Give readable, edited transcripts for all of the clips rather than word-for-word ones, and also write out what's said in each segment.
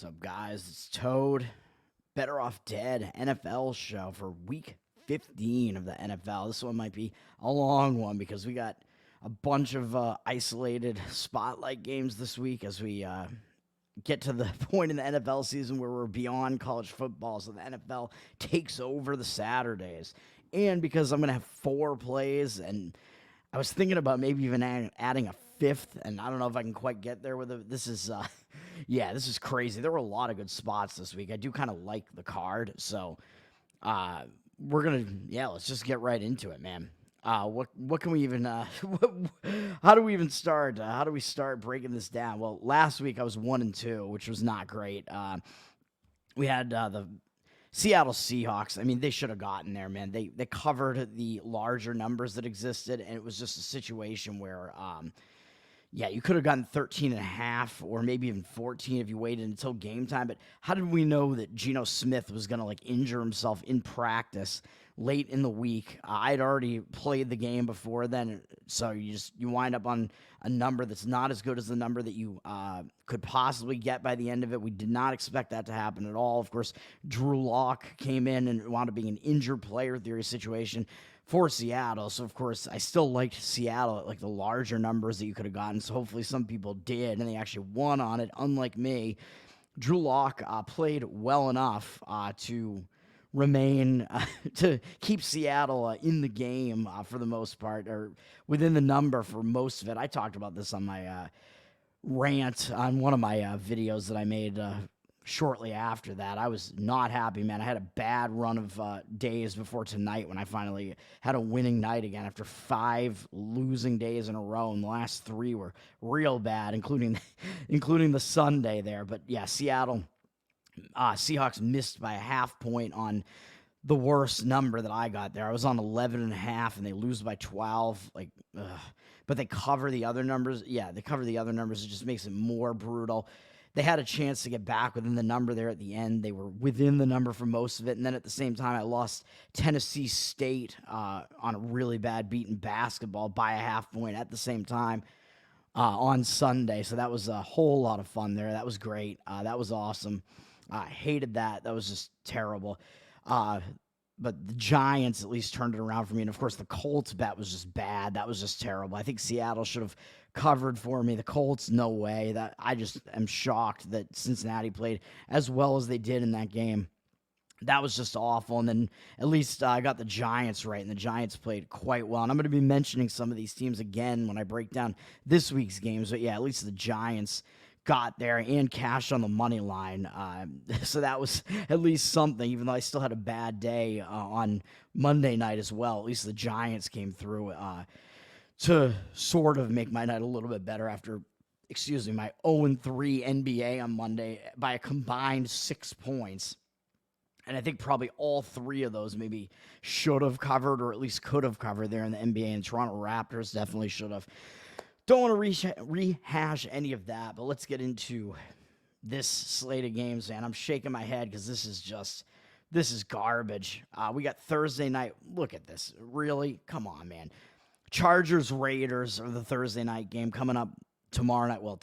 What's up, guys? It's Toad. Better Off Dead NFL show for week 15 of the NFL. This one might be a long one because we got a bunch of isolated spotlight games this week as we get to the point in the NFL season where we're beyond college football. So the NFL takes over the Saturdays. And because I'm going to have 4 plays, and I was thinking about maybe even adding a fifth, and I don't know if I can quite get there with it. This is, this is crazy. There were a lot of good spots this week. I do kind of like the card, so we're gonna, let's just get right into it, man. What can we even, how do we even start? How do we start breaking this down? Well, last week I was 1-2, which was not great. We had the Seattle Seahawks. I mean, they should have gotten there, man. They covered the larger numbers that existed, and it was just a situation where, you could have gotten 13 and a half or maybe even 14 if you waited until game time. But how did we know that Geno Smith was going to injure himself in practice late in the week? I'd already played the game before then, so you wind up on a number that's not as good as the number that you could possibly get by the end of it. We did not expect that to happen at all. Of course, Drew Lock came in and wound up being an injured player theory situation for Seattle. So, of course, I still liked Seattle at the larger numbers that you could have gotten. So, hopefully some people did, and they actually won on it, unlike me. Drew Lock played well enough to remain, to keep Seattle in the game for the most part, or within the number for most of it. I talked about this on my rant on one of my videos that I made shortly after that. I was not happy, man. I had a bad run of days before tonight when I finally had a winning night again after 5 losing days in a row, and the last 3 were real bad, including the Sunday there. But yeah, Seattle Seahawks missed by a half point on the worst number that I got there. I was on 11.5, and they lose by 12. But they cover the other numbers. Yeah, they cover the other numbers. It just makes it more brutal. They had a chance to get back within the number there at the end. They were within the number for most of it. And then at the same time, I lost Tennessee State on a really bad beat in basketball by a half point at the same time on Sunday. So that was a whole lot of fun there. That was great. That was awesome. I hated that. That was just terrible. But the Giants at least turned it around for me. And, of course, the Colts bet was just bad. That was just terrible. I think Seattle should have covered for me. The Colts, no way. That I just am shocked that Cincinnati played as well as they did in that game. That was just awful. And then at least I got the Giants right, and the Giants played quite well. And I'm going to be mentioning some of these teams again when I break down this week's games. But, yeah, at least the Giants got there and cashed on the money line. So that was at least something, even though I still had a bad day on Monday night as well. At least the Giants came through to sort of make my night a little bit better after, my 0-3 NBA on Monday by a combined 6 points. And I think probably all 3 of those maybe should have covered, or at least could have covered there in the NBA. And Toronto Raptors definitely should have. Don't want to rehash any of that, but let's get into this slate of games, man. I'm shaking my head because this is garbage. We got Thursday night. Look at this. Really? Come on, man. Chargers-Raiders are the Thursday night game coming up tomorrow night. Well,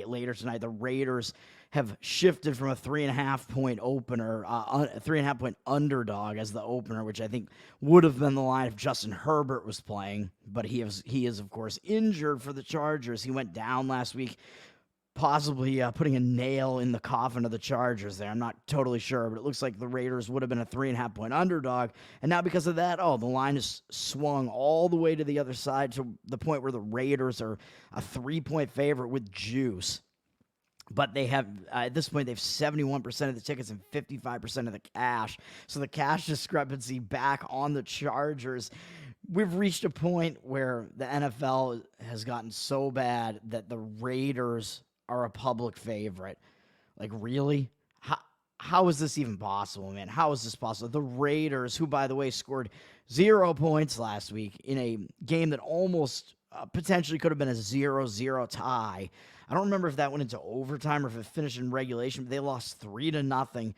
later tonight. The Raiders have shifted from a 3.5 point opener, 3.5 point underdog as the opener, which I think would have been the line if Justin Herbert was playing. But he is of course injured for the Chargers. He went down last week, possibly putting a nail in the coffin of the Chargers there. I'm not totally sure, but it looks like the Raiders would have been a 3.5 point underdog. And now because of that, the line has swung all the way to the other side to the point where the Raiders are a 3-point favorite with juice. But they have, at this point, they have 71% of the tickets and 55% of the cash. So the cash discrepancy back on the Chargers. We've reached a point where the NFL has gotten so bad that the Raiders are a public favorite. Really? How is this even possible, man? How is this possible? The Raiders, who, by the way, scored 0 points last week in a game that almost potentially could have been a 0-0 tie. I don't remember if that went into overtime or if it finished in regulation, but they lost 3-0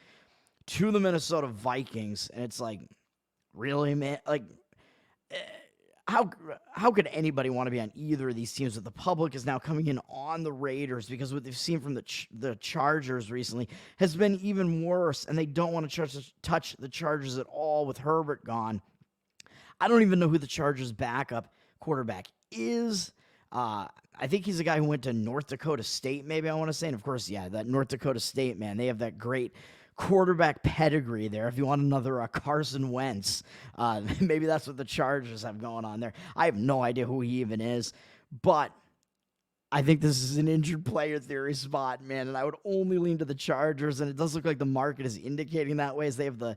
to the Minnesota Vikings. And it's really, man, how how could anybody want to be on either of these teams? But the public is now coming in on the Raiders because what they've seen from the Chargers recently has been even worse, and they don't want to touch the Chargers at all with Herbert gone. I don't even know who the Chargers' backup quarterback is. I think he's a guy who went to North Dakota State, maybe I want to say. And of course, yeah, that North Dakota State, man, they have that great quarterback pedigree there. If you want another Carson Wentz, maybe that's what the Chargers have going on there. I have no idea who he even is, but I think this is an injured player theory spot, man, and I would only lean to the Chargers, and it does look like the market is indicating that way as they have the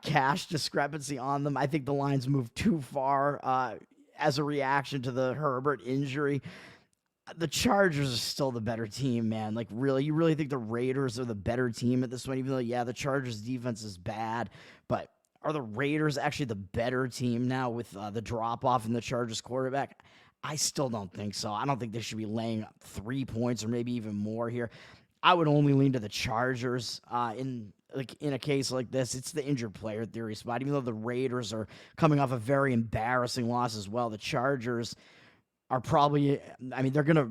cash discrepancy on them. I think the lines moved too far as a reaction to the Herbert injury. The Chargers are still the better team, man. Like, really, you really think the Raiders are the better team at this point? Even though, yeah, the Chargers' defense is bad, but are the Raiders actually the better team now with the drop-off in the Chargers quarterback? I still don't think so. I don't think they should be laying 3 points or maybe even more here. I would only lean to the Chargers in a case like this. It's the injured player theory spot. Even though the Raiders are coming off a very embarrassing loss as well, the Chargers are probably, I mean, they're going to,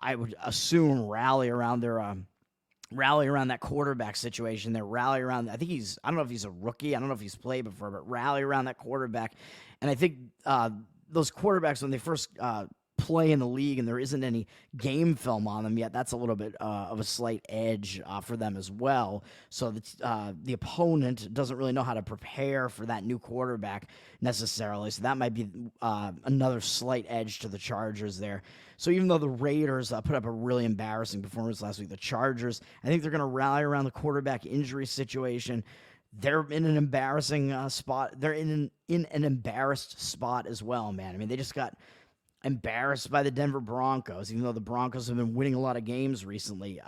I would assume, rally around that quarterback situation. They're rally around, I don't know if he's a rookie. I don't know if he's played before, but rally around that quarterback. And I think those quarterbacks, when they first play in the league and there isn't any game film on them yet, that's a little bit of a slight edge for them as well. So the opponent doesn't really know how to prepare for that new quarterback necessarily. So that might be another slight edge to the Chargers there. So even though the Raiders put up a really embarrassing performance last week, the Chargers, I think they're going to rally around the quarterback injury situation. They're in an embarrassing spot. They're in an embarrassed spot as well, man. I mean, they just got embarrassed by the Denver Broncos, even though the Broncos have been winning a lot of games recently.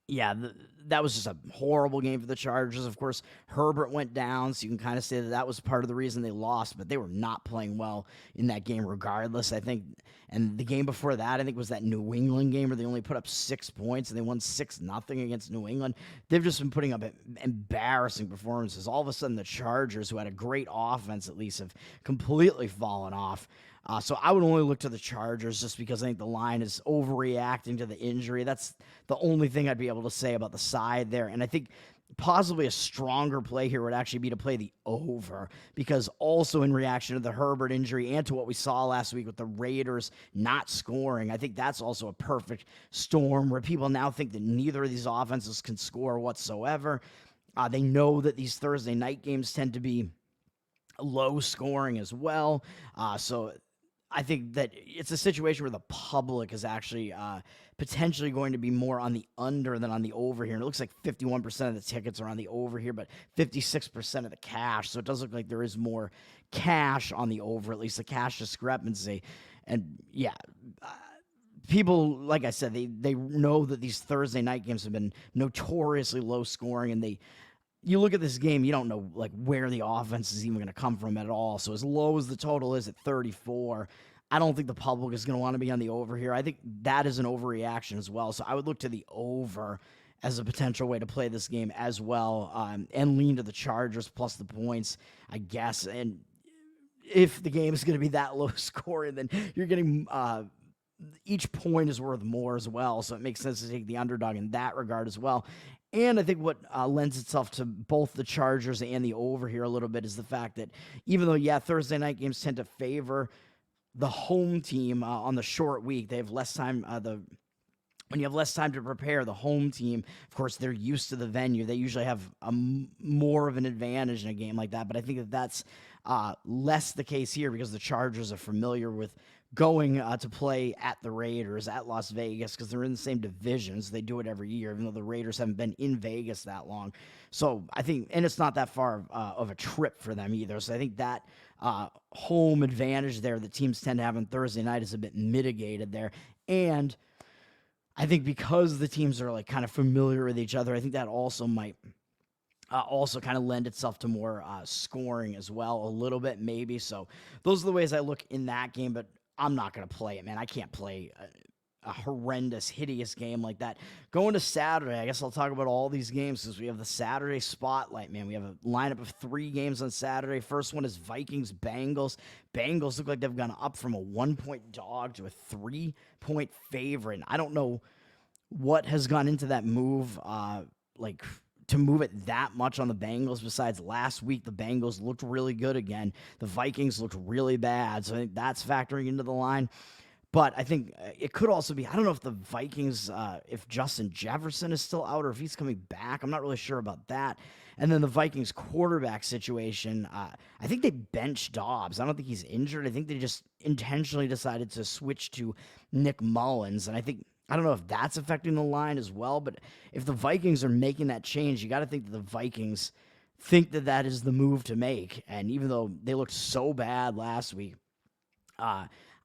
That was just a horrible game for the Chargers. Of course, Herbert went down, so you can kind of say that was part of the reason they lost, but they were not playing well in that game regardless, I think. And the game before that, I think, was that New England game where they only put up 6 points and they won 6-0 against New England. They've just been putting up embarrassing performances. All of a sudden, the Chargers, who had a great offense at least, have completely fallen off. So I would only look to the Chargers just because I think the line is overreacting to the injury. That's the only thing I'd be able to say about the side there. And I think possibly a stronger play here would actually be to play the over, because also in reaction to the Herbert injury and to what we saw last week with the Raiders not scoring, I think that's also a perfect storm where people now think that neither of these offenses can score whatsoever. They know that these Thursday night games tend to be low scoring as well. So I think that it's a situation where the public is actually potentially going to be more on the under than on the over here. And it looks like 51% of the tickets are on the over here, but 56% of the cash. So it does look like there is more cash on the over, at least the cash discrepancy. And yeah, people, like I said, they know that these Thursday night games have been notoriously low scoring, and you look at this game, you don't know like where the offense is even going to come from at all. So as low as the total is at 34, I don't think the public is going to want to be on the over here. I think that is an overreaction as well. So I would look to the over as a potential way to play this game as well, and lean to the Chargers plus the points, I guess. And if the game is going to be that low scoring, then you're getting each point is worth more as well. So it makes sense to take the underdog in that regard as well. And I think what lends itself to both the Chargers and the over here a little bit is the fact that even though, Thursday night games tend to favor the home team on the short week, they have less time. When you have less time to prepare, the home team, of course, they're used to the venue. They usually have more of an advantage in a game like that. But I think that that's less the case here because the Chargers are familiar with going to play at the Raiders at Las Vegas because they're in the same divisions. They do it every year, even though the Raiders haven't been in Vegas that long. So I think, and it's not that far of a trip for them either. So I think that home advantage there that teams tend to have on Thursday night is a bit mitigated there. And I think because the teams are like kind of familiar with each other, I think that also might also kind of lend itself to more scoring as well, a little bit maybe. So those are the ways I look in that game, but I'm not going to play it, man. I can't play a horrendous, hideous game like that. Going to Saturday, I guess I'll talk about all these games because we have the Saturday spotlight, man. We have a lineup of 3 games on Saturday. First one is Vikings-Bengals. Bengals look like they've gone up from a 1-point dog to a 3-point favorite. And I don't know what has gone into that move, to move it that much on the Bengals. Besides last week, the Bengals looked really good again. The Vikings looked really bad, so I think that's factoring into the line. But I think it could also be, I don't know if the Vikings, if Justin Jefferson is still out or if he's coming back. I'm not really sure about that. And then the Vikings quarterback situation, I think they benched Dobbs. I don't think he's injured. I think they just intentionally decided to switch to Nick Mullins. And I don't know if that's affecting the line as well, but if the Vikings are making that change, you got to think that the Vikings think that that is the move to make. And even though they looked so bad last week,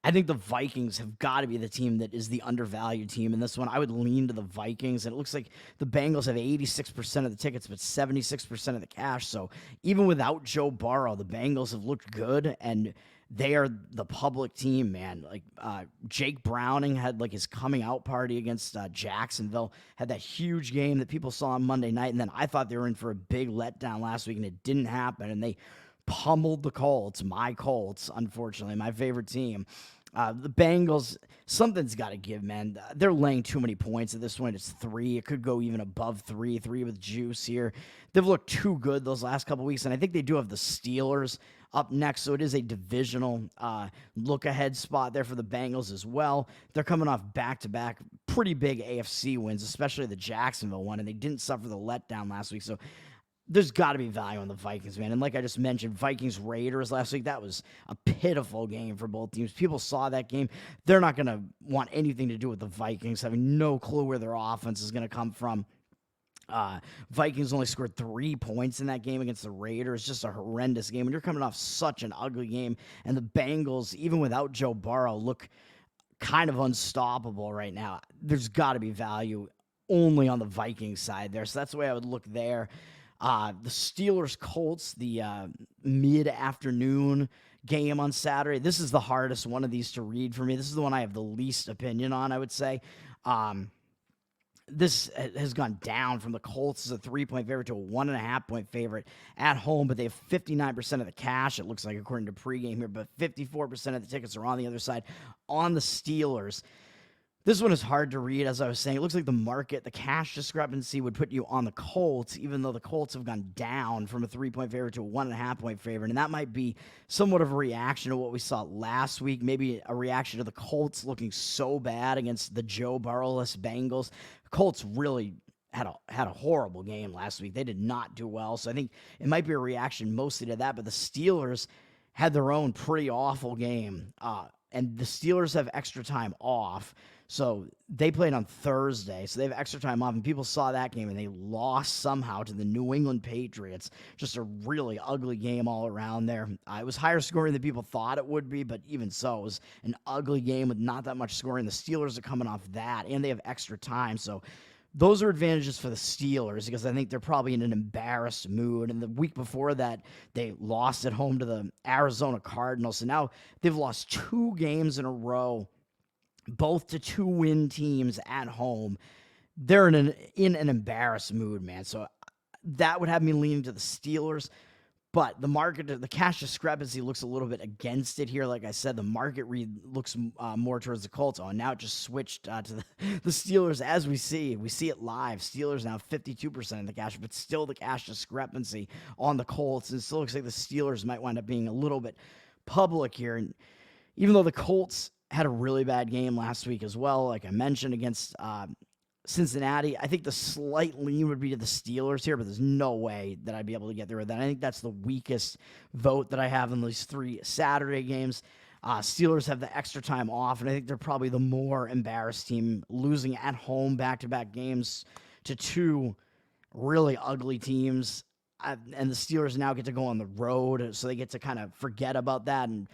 I think the Vikings have got to be the team that is the undervalued team in this one. I would lean to the Vikings, and it looks like the Bengals have 86% of the tickets, but 76% of the cash. So even without Joe Burrow, the Bengals have looked good, and they are the public team, man. Like Jake Browning had like his coming out party against Jacksonville, had that huge game that people saw on Monday night, and then I thought they were in for a big letdown last week, and it didn't happen, and they pummeled the Colts, my Colts, unfortunately, my favorite team. The Bengals, something's got to give, man. They're laying too many points at this point. It's 3. It could go even above 3 with juice here. They've looked too good those last couple weeks, and I think they do have the Steelers up next, so it is a divisional look-ahead spot there for the Bengals as well. They're coming off back-to-back pretty big AFC wins, especially the Jacksonville one, and they didn't suffer the letdown last week, so there's got to be value on the Vikings, man. And like I just mentioned, Vikings-Raiders last week, that was a pitiful game for both teams. People saw that game. They're not going to want anything to do with the Vikings, having no clue where their offense is going to come from. Vikings only scored 3 points in that game against the Raiders. Just a horrendous game. And you're coming off such an ugly game. And the Bengals, even without Joe Burrow, look kind of unstoppable right now. There's got to be value only on the Vikings side there. So that's the way I would look there. The Steelers-Colts, the mid-afternoon game on Saturday. This is the hardest one of these to read for me. This is the one I have the least opinion on, I would say. This has gone down from the Colts as a 3-point favorite to a 1.5-point favorite at home, but they have 59% of the cash, it looks like, according to pregame here, but 54% of the tickets are on the other side on the Steelers. This one is hard to read, as I was saying. It looks like the market, the cash discrepancy would put you on the Colts, even though the Colts have gone down from a 3-point favorite to a 1.5-point favorite. And that might be somewhat of a reaction to what we saw last week, maybe a reaction to the Colts looking so bad against the Joe Burrow-less Bengals. The Colts really had a horrible game last week. They did not do well. So I think it might be a reaction mostly to that. But the Steelers had their own pretty awful game. And the Steelers have extra time off. So they played on Thursday, so they have extra time off, and people saw that game, and they lost somehow to the New England Patriots. Just a really ugly game all around there. It was higher scoring than people thought it would be, but even so, it was an ugly game with not that much scoring. The Steelers are coming off that, and they have extra time, so those are advantages for the Steelers because I think they're probably in an embarrassed mood. And the week before that, they lost at home to the Arizona Cardinals, so now they've lost 2 games in a row, both to 2-win teams at home. They're in an embarrassed mood, man. So that would have me leaning to the Steelers. But the market, the cash discrepancy looks a little bit against it here. Like I said, the market read looks more towards the Colts. Oh, and now it just switched to the Steelers as we see. We see it live. Steelers now 52% of the cash, but still the cash discrepancy on the Colts. And it still looks like the Steelers might wind up being a little bit public here. And even though the Colts had a really bad game last week as well, like I mentioned, against Cincinnati, I think the slight lean would be to the Steelers here, but there's no way that I'd be able to get there with that. I think that's the weakest vote that I have in these 3 Saturday games. Steelers have the extra time off, and I think they're probably the more embarrassed team, losing at home back-to-back games to 2 really ugly teams. And the Steelers now get to go on the road, so they get to kind of forget about that and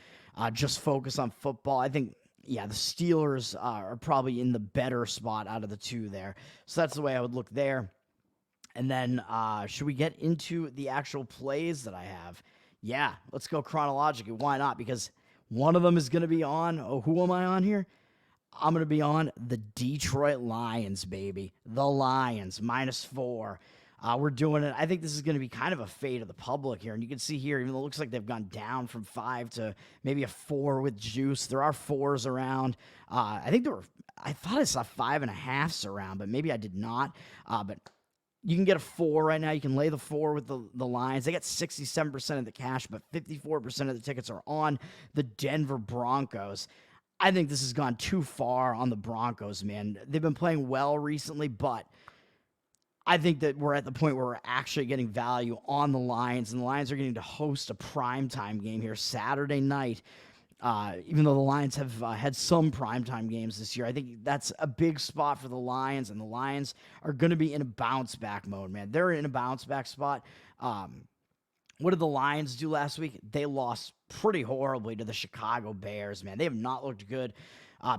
just focus on football. I think, yeah, the Steelers are probably in the better spot out of the 2 there. So that's the way I would look there. And then should we get into the actual plays that I have? Yeah, let's go chronologically. Why not? Because one of them is going to be on. Oh, who am I on here? I'm going to be on the Detroit Lions, baby. The Lions, -4. We're doing it. I think this is going to be kind of a fate of the public here. And you can see here, even though it looks like they've gone down from 5 to maybe a 4 with juice, there are 4s around. I thought I saw 5.5s around, but maybe I did not. But you can get a 4 right now. You can lay the 4 with the Lions. They got 67% of the cash, but 54% of the tickets are on the Denver Broncos. I think this has gone too far on the Broncos, man. They've been playing well recently, but I think that we're at the point where we're actually getting value on the Lions, and the Lions are getting to host a primetime game here Saturday night. Even though the Lions have had some primetime games this year, I think that's a big spot for the Lions, and the Lions are going to be in a bounce-back mode, man. They're in a bounce-back spot. What did the Lions do last week? They lost pretty horribly to the Chicago Bears, man. They have not looked good.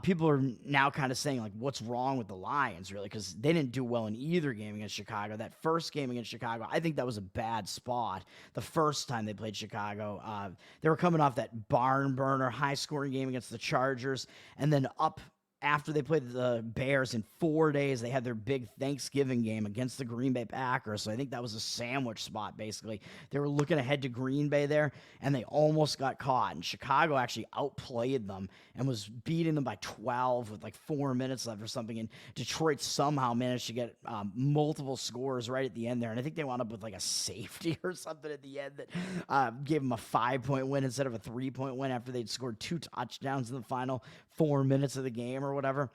People are now kind of saying, like, what's wrong with the Lions, really? Because they didn't do well in either game against Chicago. That first game against Chicago, I think that was a bad spot. The first time they played Chicago, they were coming off that barn burner, high-scoring game against the Chargers, and then up after they played the Bears in 4 days, they had their big Thanksgiving game against the Green Bay Packers. So I think that was a sandwich spot, basically. They were looking ahead to Green Bay there, and they almost got caught. And Chicago actually outplayed them and was beating them by 12 with like 4 minutes left or something. And Detroit somehow managed to get multiple scores right at the end there. And I think they wound up with like a safety or something at the end that gave them a 5-point win instead of a 3-point win after they'd scored 2 touchdowns in the final 4 minutes of the game or whatever.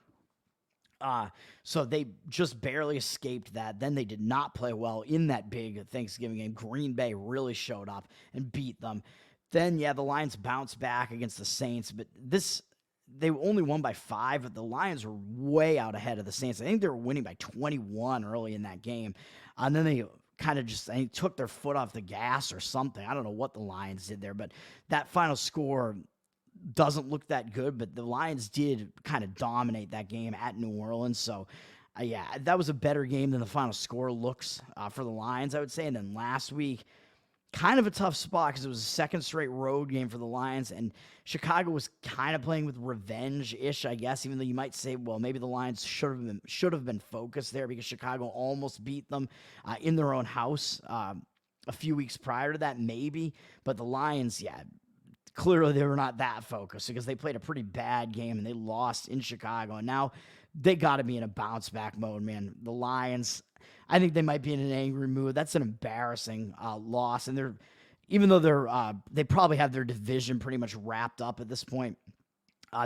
So they just barely escaped that. Then they did not play well in that big Thanksgiving game. Green Bay really showed up and beat them. Then, the Lions bounced back against the Saints, but they only won by 5, but the Lions were way out ahead of the Saints. I think they were winning by 21 early in that game. And then they kind of just took their foot off the gas or something. I don't know what the Lions did there, but that final score doesn't look that good, but the Lions did kind of dominate that game at New Orleans. So, that was a better game than the final score looks for the Lions, I would say. And then last week, kind of a tough spot because it was a second straight road game for the Lions, and Chicago was kind of playing with revenge-ish, I guess, even though you might say, well, maybe the Lions should have been focused there because Chicago almost beat them in their own house a few weeks prior to that, maybe. But the Lions, clearly they were not that focused because they played a pretty bad game and they lost in Chicago. And now they got to be in a bounce-back mode, man. The Lions, I think they might be in an angry mood. That's an embarrassing loss. And even though they probably have their division pretty much wrapped up at this point,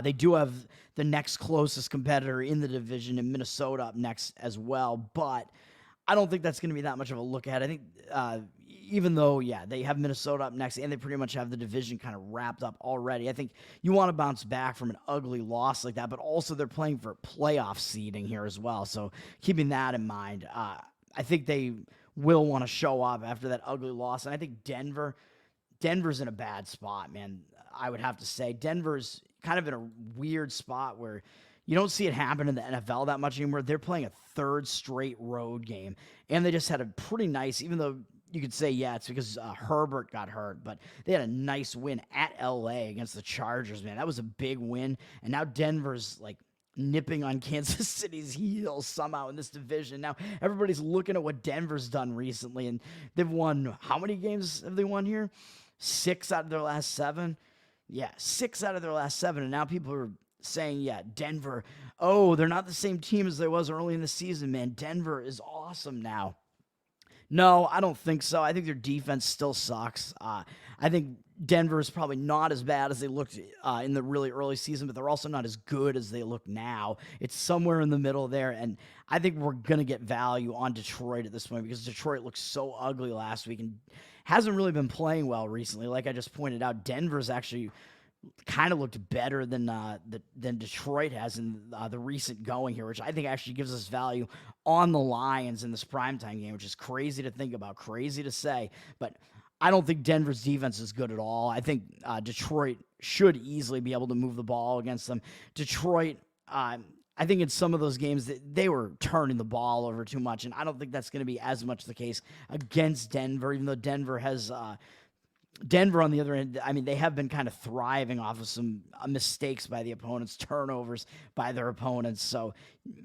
they do have the next closest competitor in the division in Minnesota up next as well. But I don't think that's going to be that much of a look ahead. I think even though, they have Minnesota up next and they pretty much have the division kind of wrapped up already, I think you want to bounce back from an ugly loss like that, but also they're playing for playoff seeding here as well. So keeping that in mind, I think they will want to show up after that ugly loss. And I think Denver's in a bad spot, man. I would have to say Denver's kind of in a weird spot where you don't see it happen in the NFL that much anymore. They're playing a third straight road game, and they just had a pretty nice, even though you could say, it's because Herbert got hurt, but they had a nice win at L.A. against the Chargers, man. That was a big win, and now Denver's like nipping on Kansas City's heels somehow in this division. Now everybody's looking at what Denver's done recently, and they've won, how many games have they won here? 6 out of their last 7? 6 out of their last 7, and now people are saying, Denver, they're not the same team as they was early in the season, man. Denver is awesome now. No, I don't think so. I think their defense still sucks. I think Denver is probably not as bad as they looked in the really early season, but they're also not as good as they look now. It's somewhere in the middle there, and I think we're going to get value on Detroit at this point because Detroit looked so ugly last week and hasn't really been playing well recently. Like I just pointed out, Denver's actually kind of looked better than Detroit has in the recent going here, which I think actually gives us value on the Lions in this primetime game, which is crazy to think about, crazy to say. But I don't think Denver's defense is good at all. I think Detroit should easily be able to move the ball against them. Detroit, I think in some of those games they were turning the ball over too much, and I don't think that's going to be as much the case against Denver, even though Denver has Denver, on the other end, I mean, they have been kind of thriving off of some mistakes by the opponents, turnovers by their opponents. So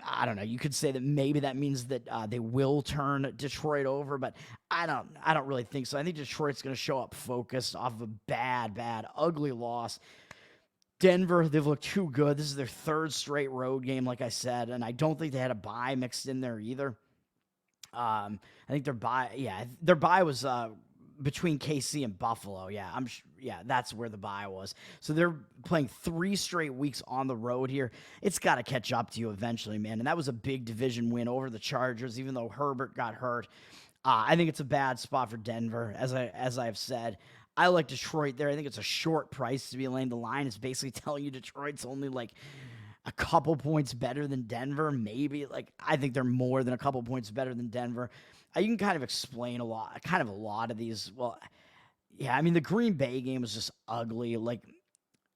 I don't know. You could say that maybe that means that they will turn Detroit over, but I don't really think so. I think Detroit's going to show up focused off of a bad, ugly loss. Denver, they've looked too good. This is their third straight road game, like I said, and I don't think they had a bye mixed in there either. I think their bye was between KC and Buffalo. Yeah, that's where the bye was. So they're playing 3 straight weeks on the road here. It's got to catch up to you eventually, man. And that was a big division win over the Chargers, even though Herbert got hurt. I think it's a bad spot for Denver, as I've said. I like Detroit there. I think it's a short price to be laying. The line is basically telling you Detroit's only like a couple points better than Denver, maybe. Like, I think they're more than a couple points better than Denver. You can kind of explain a lot of these. Well, yeah, I mean, the Green Bay game was just ugly. Like,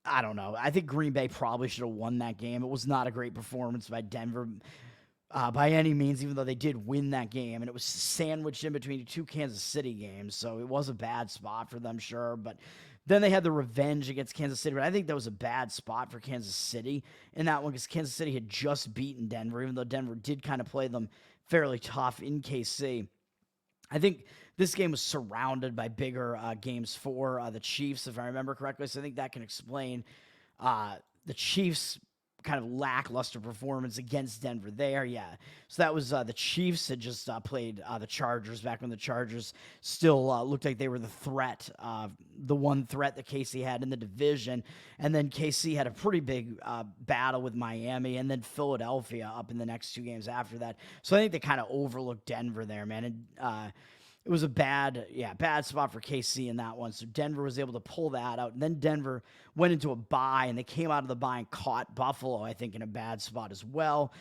I don't know. I think Green Bay probably should have won that game. It was not a great performance by Denver by any means, even though they did win that game. And it was sandwiched in between 2 Kansas City games, so it was a bad spot for them, sure. But then they had the revenge against Kansas City, but I think that was a bad spot for Kansas City in that one because Kansas City had just beaten Denver, even though Denver did kind of play them fairly tough in KC. I think this game was surrounded by bigger games for the Chiefs, if I remember correctly. So I think that can explain the Chiefs' kind of lackluster performance against Denver there. Yeah. So that was the Chiefs had just played the Chargers back when the Chargers still looked like they were the threat, the one threat that KC had in the division. And then KC had a pretty big battle with Miami and then Philadelphia up in the next 2 games after that. So I think they kind of overlooked Denver there, man. And it was a bad spot for KC in that one. So Denver was able to pull that out. And then Denver went into a bye, and they came out of the bye and caught Buffalo, I think, in a bad spot as well.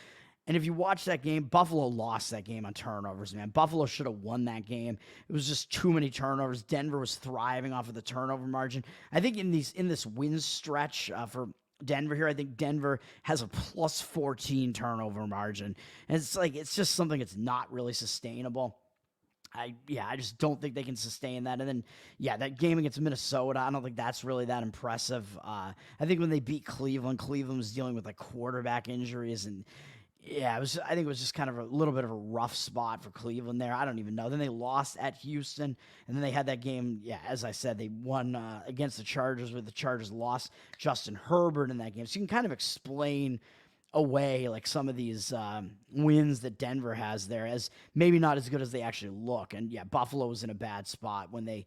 And if you watch that game, Buffalo lost that game on turnovers, man. Buffalo should have won that game. It was just too many turnovers. Denver was thriving off of the turnover margin. I think in this win stretch for Denver here, I think Denver has a plus 14 turnover margin. And it's just something that's not really sustainable. I just don't think they can sustain that. And then, that game against Minnesota, I don't think that's really that impressive. I think when they beat Cleveland was dealing with like quarterback injuries, and I think it was just kind of a little bit of a rough spot for Cleveland there. I don't even know. Then they lost at Houston, and then they had that game. Yeah, as I said, they won against the Chargers, where the Chargers lost Justin Herbert in that game. So you can kind of explain away like some of these wins that Denver has there as maybe not as good as they actually look. And Buffalo was in a bad spot when they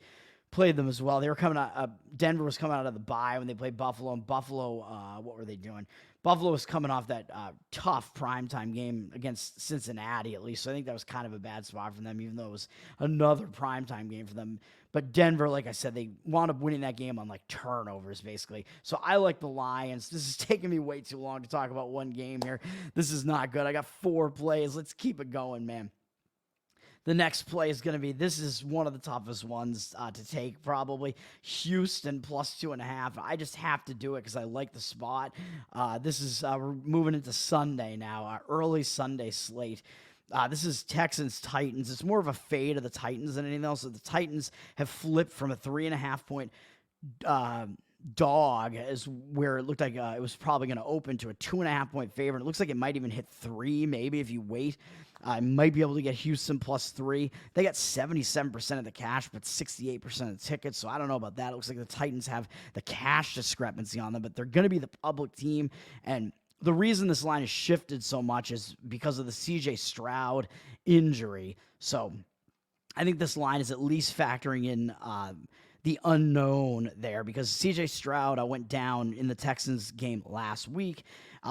played them as well. They were coming out. Denver was coming out of the bye when they played Buffalo, and Buffalo, what were they doing? Buffalo was coming off that tough primetime game against Cincinnati, at least. So I think that was kind of a bad spot for them, even though it was another primetime game for them. But Denver, like I said, they wound up winning that game on like turnovers, basically. So I like the Lions. This is taking me way too long to talk about one game here. This is not good. I got 4 plays. Let's keep it going, man. The next play is going to be, this is one of the toughest ones to take, probably. Houston plus 2.5. I just have to do it because I like the spot. This is, we're moving into Sunday now, early Sunday slate. This is Texans-Titans. It's more of a fade of the Titans than anything else. So the Titans have flipped from a 3.5 point dog as where it looked like it was probably going to open to a 2.5 point favorite. It looks like it might even hit 3, maybe if you wait. Might be able to get Houston plus 3. They got 77% of the cash, but 68% of the tickets. So I don't know about that. It looks like the Titans have the cash discrepancy on them, but they're going to be the public team. And the reason this line has shifted so much is because of the CJ Stroud injury. So I think this line is at least factoring in the unknown there because CJ Stroud went down in the Texans game last week.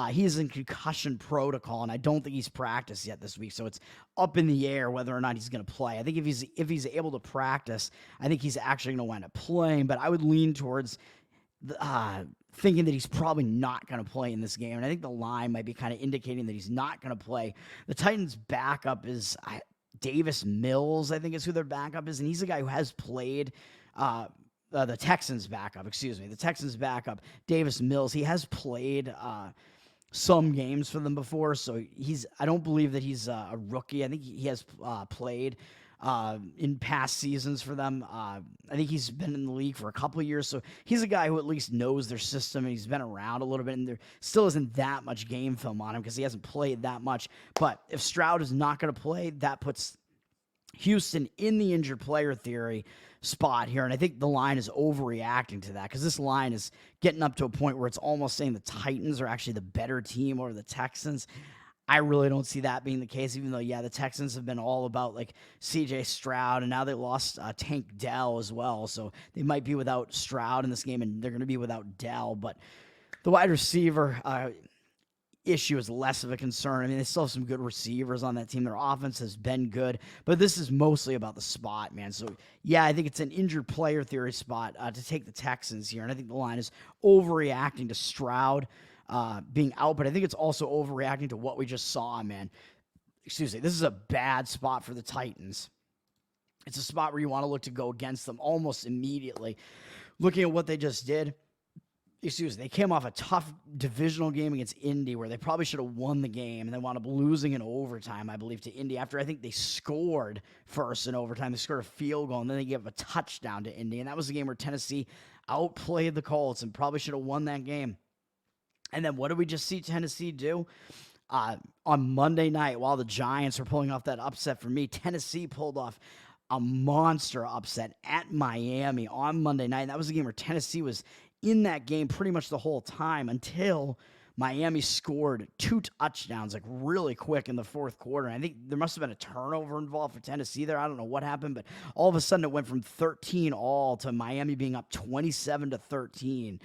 He's in concussion protocol, and I don't think he's practiced yet this week. So it's up in the air whether or not he's going to play. I think if he's able to practice, I think he's actually going to wind up playing. But I would lean towards thinking that he's probably not going to play in this game. And I think the line might be kind of indicating that he's not going to play. The Titans' backup is Davis Mills, I think is who their backup is. And he's a guy who has played the Texans' backup, the Texans' backup, Davis Mills. He has played some games for them before. So I don't believe that he's a rookie. I think he has played in past seasons for them. I think he's been in the league for a couple of years, so he's a guy who at least knows their system, and he's been around a little bit, and there still isn't that much game film on him because he hasn't played that much. But if Stroud is not going to play, that puts Houston in the injured player theory spot here, and I think the line is overreacting to that because this line is getting up to a point where it's almost saying the Titans are actually the better team over the Texans. I really don't see that being the case, even though, yeah, the Texans have been all about like CJ Stroud, and now they lost Tank Dell as well. So they might be without Stroud in this game, and they're going to be without Dell. But the wide receiver issue is less of a concern. I mean, they still have some good receivers on that team. Their offense has been good, but this is mostly about the spot, man. So, yeah, I think it's an injured player theory spot to take the Texans here, and I think the line is overreacting to Stroud being out, but I think it's also overreacting to what we just saw, man. Excuse me. This is a bad spot for the Titans. It's a spot where you want to look to go against them almost immediately. Looking at what they just did, they came off a tough divisional game against Indy where they probably should have won the game, and they wound up losing in overtime, I believe, to Indy after I think they scored first in overtime. They scored a field goal, and then they gave a touchdown to Indy, and that was the game where Tennessee outplayed the Colts and probably should have won that game. And then what did we just see Tennessee do? On Monday night, while the Giants were pulling off that upset for me, Tennessee pulled off a monster upset at Miami on Monday night. And that was a game where Tennessee was in that game pretty much the whole time until Miami scored 2 touchdowns like really quick in the fourth quarter. And I think there must have been a turnover involved for Tennessee there. I don't know what happened, but all of a sudden it went from 13-all to Miami being up 27-13.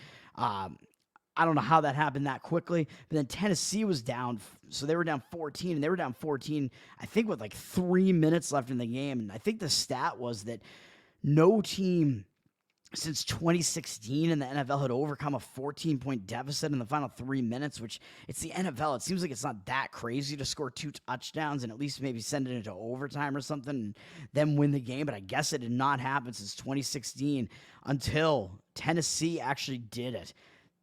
I don't know how that happened that quickly, but then Tennessee was down, so they were down 14, and they were down 14, I think, with like 3 minutes left in the game. And I think the stat was that no team since 2016 in the NFL had overcome a 14-point deficit in the final 3 minutes, which it's the NFL. It seems like it's not that crazy to score 2 touchdowns and at least maybe send it into overtime or something and then win the game. But I guess it did not happen since 2016 until Tennessee actually did it.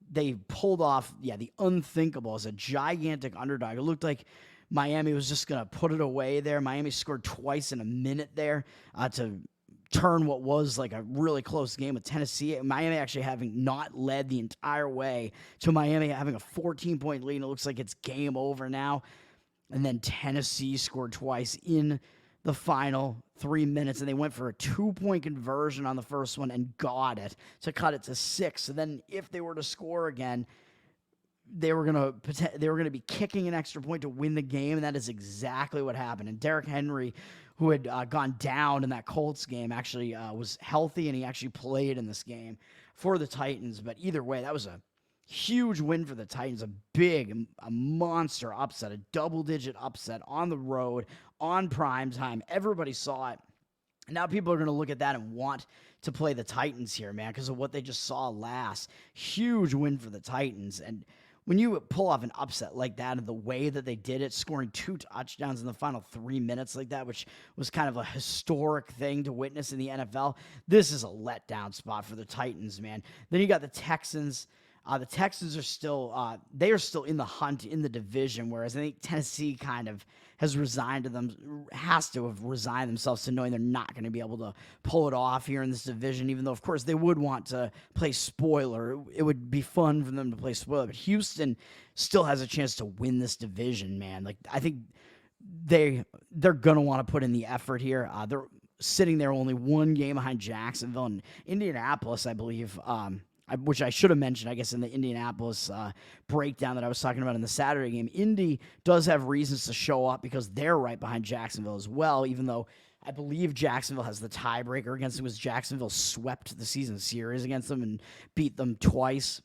They pulled off, the unthinkable as a gigantic underdog. It looked like Miami was just going to put it away there. Miami scored twice in a minute there to turn what was like a really close game with Tennessee. Miami actually having not led the entire way to Miami having a 14-point lead. And it looks like it's game over now. And then Tennessee scored twice in the final 3 minutes, and they went for a 2-point conversion on the first one and got it to cut it to 6. So then if they were to score again, they were gonna be kicking an extra point to win the game, and that is exactly what happened. And Derrick Henry, who had gone down in that Colts game, actually was healthy, and he actually played in this game for the Titans. But either way, that was a huge win for the Titans, a monster upset, a double-digit upset on the road, on prime time. Everybody saw it. Now people are going to look at that and want to play the Titans here, man, because of what they just saw last. Huge win for the Titans. And when you pull off an upset like that and the way that they did it, scoring 2 touchdowns in the final 3 minutes like that, which was kind of a historic thing to witness in the NFL, this is a letdown spot for the Titans, man. Then you got the Texans. The Texans are still in the hunt in the division, whereas I think Tennessee kind of has to have resigned themselves to knowing they're not going to be able to pull it off here in this division, even though, of course, they would want to play spoiler. It would be fun for them to play spoiler, but Houston still has a chance to win this division, man. Like, I think they're going to want to put in the effort here. They're sitting there only 1 game behind Jacksonville and Indianapolis, I believe, which I should have mentioned, I guess, in the Indianapolis breakdown that I was talking about in the Saturday game. Indy does have reasons to show up because they're right behind Jacksonville as well, even though I believe Jacksonville has the tiebreaker against them, because Jacksonville swept the season series against them and beat them twice.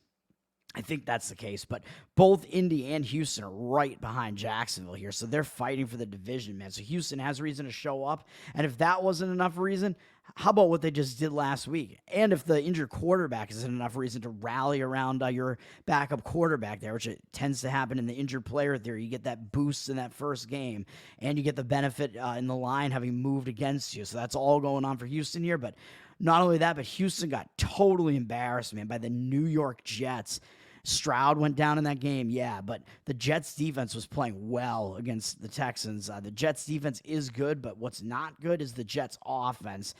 I think that's the case, but both Indy and Houston are right behind Jacksonville here, so they're fighting for the division, man. So Houston has reason to show up, and if that wasn't enough reason, how about what they just did last week? And if the injured quarterback isn't enough reason to rally around your backup quarterback there, which it tends to happen in the injured player theory, you get that boost in that first game, and you get the benefit in the line having moved against you. So that's all going on for Houston here, but not only that, but Houston got totally embarrassed, man, by the New York Jets. Stroud went down in that game, yeah, but the Jets defense was playing well against the Texans. The Jets defense is good, but what's not good is the Jets offense.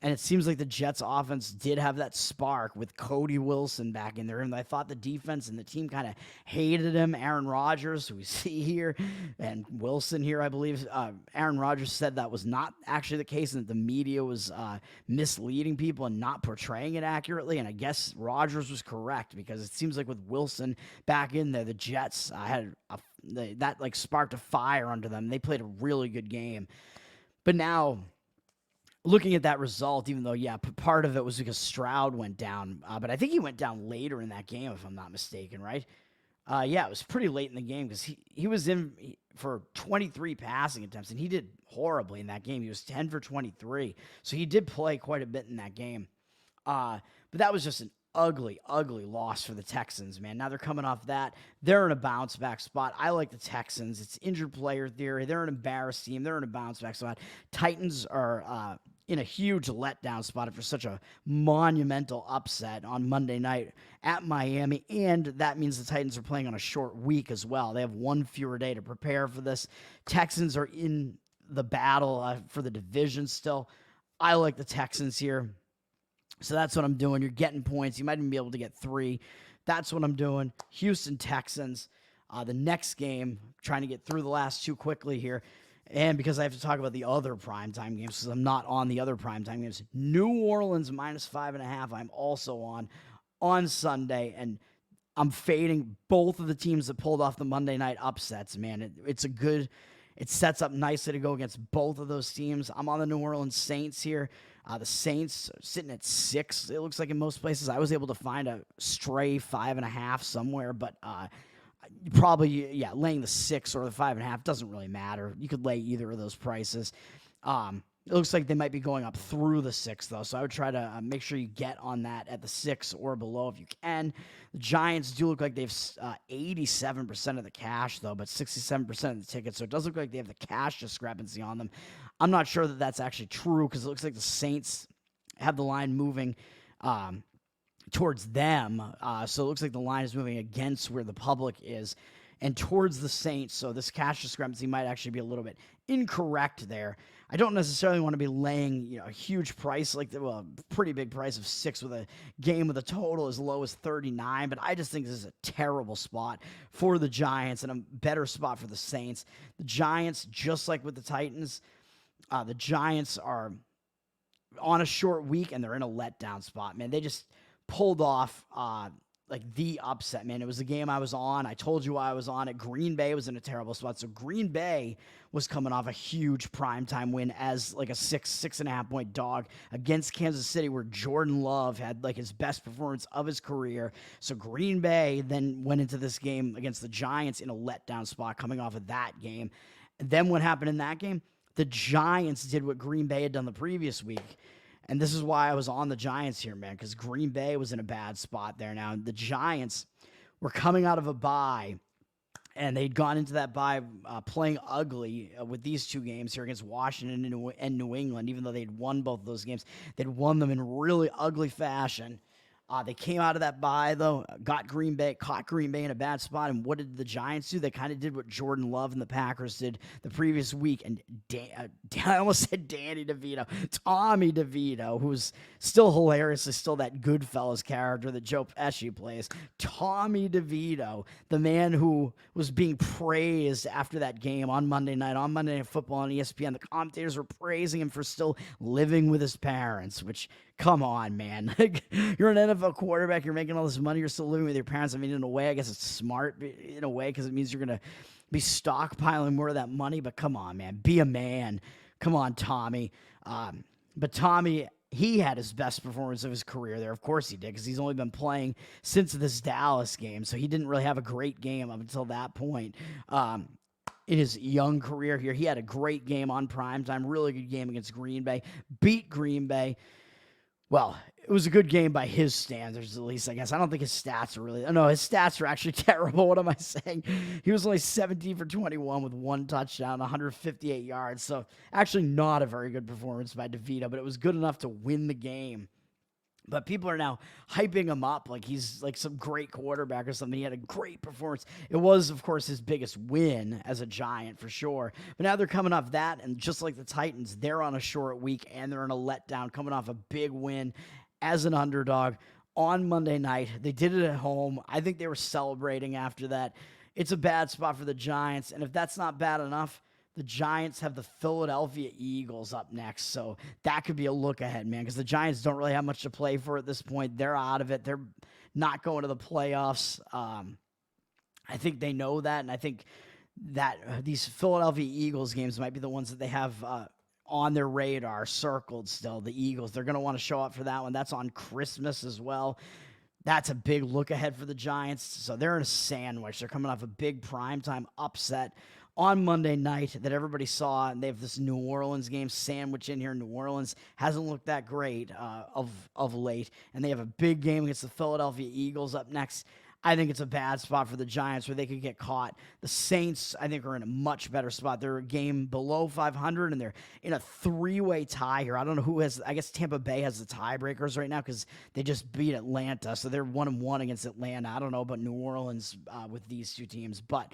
And it seems like the Jets offense did have that spark with Cody Wilson back in there. And I thought the defense and the team kind of hated him. Aaron Rodgers, who we see here, and Wilson here, I believe. Aaron Rodgers said that was not actually the case and that the media was misleading people and not portraying it accurately. And I guess Rodgers was correct because it seems like with Wilson back in there, the Jets had that like sparked a fire under them. They played a really good game. But now, looking at that result, even though, yeah, part of it was because Stroud went down, but I think he went down later in that game, if I'm not mistaken, right? Yeah, it was pretty late in the game because he was in for 23 passing attempts, and he did horribly in that game. He was 10 for 23, so he did play quite a bit in that game. But that was just an ugly, ugly loss for the Texans, man. Now they're coming off that. They're in a bounce-back spot. I like the Texans. It's injured player theory. They're an embarrassed team. They're in a bounce-back spot. Titans are in a huge letdown spot after such a monumental upset on Monday night at Miami, and that means the Titans are playing on a short week as well. They have one fewer day to prepare for this. Texans are in the battle for the division still. I like the Texans here. So that's what I'm doing. You're getting points. You might even be able to get 3. That's what I'm doing. Houston Texans. The next game, trying to get through the last 2 quickly here. And because I have to talk about the other primetime games, because I'm not on the other primetime games. New Orleans -5.5. I'm also on Sunday, and I'm fading both of the teams that pulled off the Monday night upsets, man. It sets up nicely to go against both of those teams. I'm on the New Orleans Saints here. The Saints sitting at 6, it looks like in most places. I was able to find a stray 5.5 somewhere, but probably, yeah, laying the 6 or the 5.5 doesn't really matter. You could lay either of those prices. It looks like they might be going up through the 6, though, so I would try to make sure you get on that at the 6 or below if you can. The Giants do look like they've 87% of the cash, though, but 67% of the tickets, so it does look like they have the cash discrepancy on them. I'm not sure that that's actually true because it looks like the Saints have the line moving towards them, so it looks like the line is moving against where the public is and towards the Saints, so this cash discrepancy might actually be a little bit incorrect there. I don't necessarily want to be laying, a huge price a pretty big price of 6 with a game with a total as low as 39, but I just think this is a terrible spot for the Giants and a better spot for the Saints. The Giants, just like with the Titans, the Giants are on a short week and they're in a letdown spot, man. They just pulled off the upset, man. It was the game I was on. I told you I was on it. Green Bay was in a terrible spot. So Green Bay was coming off a huge primetime win as like a 6.5 point dog against Kansas City, where Jordan Love had like his best performance of his career. So Green Bay then went into this game against the Giants in a letdown spot coming off of that game. And then what happened in that game? The Giants did what Green Bay had done the previous week. And this is why I was on the Giants here, man, because Green Bay was in a bad spot there. Now, the Giants were coming out of a bye, and they'd gone into that bye playing ugly with these 2 games here against Washington and New England, even though they'd won both of those games. They'd won them in really ugly fashion. They came out of that bye, though, caught Green Bay in a bad spot. And what did the Giants do? They kind of did what Jordan Love and the Packers did the previous week. And I almost said Danny DeVito. Tommy DeVito, who's still hilariously still that Goodfellas character that Joe Pesci plays. Tommy DeVito, the man who was being praised after that game on Monday Night Football on ESPN. The commentators were praising him for still living with his parents, which, come on, man. You're an NFL quarterback. You're making all this money. You're still living with your parents. I mean, in a way, I guess it's smart in a way because it means you're going to be stockpiling more of that money. But come on, man. Be a man. Come on, Tommy. But Tommy, he had his best performance of his career there. Of course he did, because he's only been playing since this Dallas game. So he didn't really have a great game up until that point. In his young career here, he had a great game on primetime. Really good game against Green Bay. Beat Green Bay. Well, it was a good game by his standards, at least, I guess. I don't think his stats are really... No, his stats are actually terrible. What am I saying? He was only 17 for 21 with 1 touchdown, 158 yards. So, actually not a very good performance by DeVito, but it was good enough to win the game. But people are now hyping him up like he's like some great quarterback or something. He had a great performance. It was, of course, his biggest win as a Giant for sure. But now they're coming off that, and just like the Titans, they're on a short week and they're in a letdown, coming off a big win as an underdog on Monday night. They did it at home. I think they were celebrating after that. It's a bad spot for the Giants, and if that's not bad enough, the Giants have the Philadelphia Eagles up next, so that could be a look ahead, man, because the Giants don't really have much to play for at this point. They're out of it. They're not going to the playoffs. I think they know that, and I think that these Philadelphia Eagles games might be the ones that they have on their radar circled still. The Eagles, they're going to want to show up for that one. That's on Christmas as well. That's a big look ahead for the Giants, so they're in a sandwich. They're coming off a big primetime upset on Monday night that everybody saw, and they have this New Orleans game sandwich in here. New Orleans hasn't looked that great of late, and they have a big game against the Philadelphia Eagles up next. I think it's a bad spot for the Giants where they could get caught. The Saints, I think, are in a much better spot. They're a game below 500, and they're in a three-way tie here. I don't know who has – I guess Tampa Bay has the tiebreakers right now because they just beat Atlanta, so they're 1-1 against Atlanta. I don't know about New Orleans with these two teams, but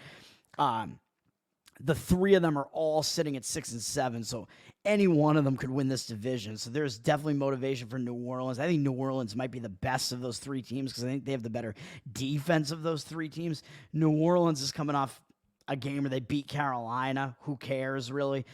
the three of them are all sitting at 6-7, so any one of them could win this division. So there's definitely motivation for New Orleans. I think New Orleans might be the best of those three teams because I think they have the better defense of those three teams. New Orleans is coming off a game where they beat Carolina. Who cares, really?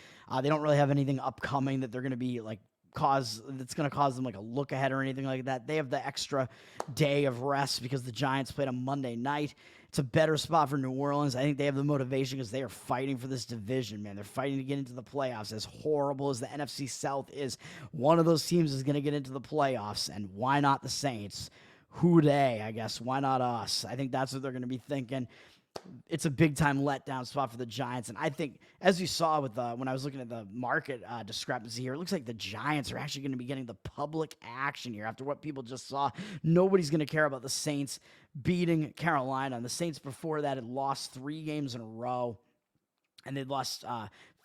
They don't really have anything upcoming that they're going to be like that's going to cause them like a look ahead or anything like that. They have the extra day of rest because the Giants played on Monday night. It's a better spot for New Orleans. I think they have the motivation because they are fighting for this division, man. They're fighting to get into the playoffs. As horrible as the NFC South is, one of those teams is going to get into the playoffs, and why not the Saints? Who dey, I guess. Why not us? I think that's what they're going to be thinking. It's a big-time letdown spot for the Giants. And I think, as you saw with when I was looking at the market discrepancy here, it looks like the Giants are actually going to be getting the public action here after what people just saw. Nobody's going to care about the Saints beating Carolina. And the Saints before that had lost 3 games in a row, and they'd lost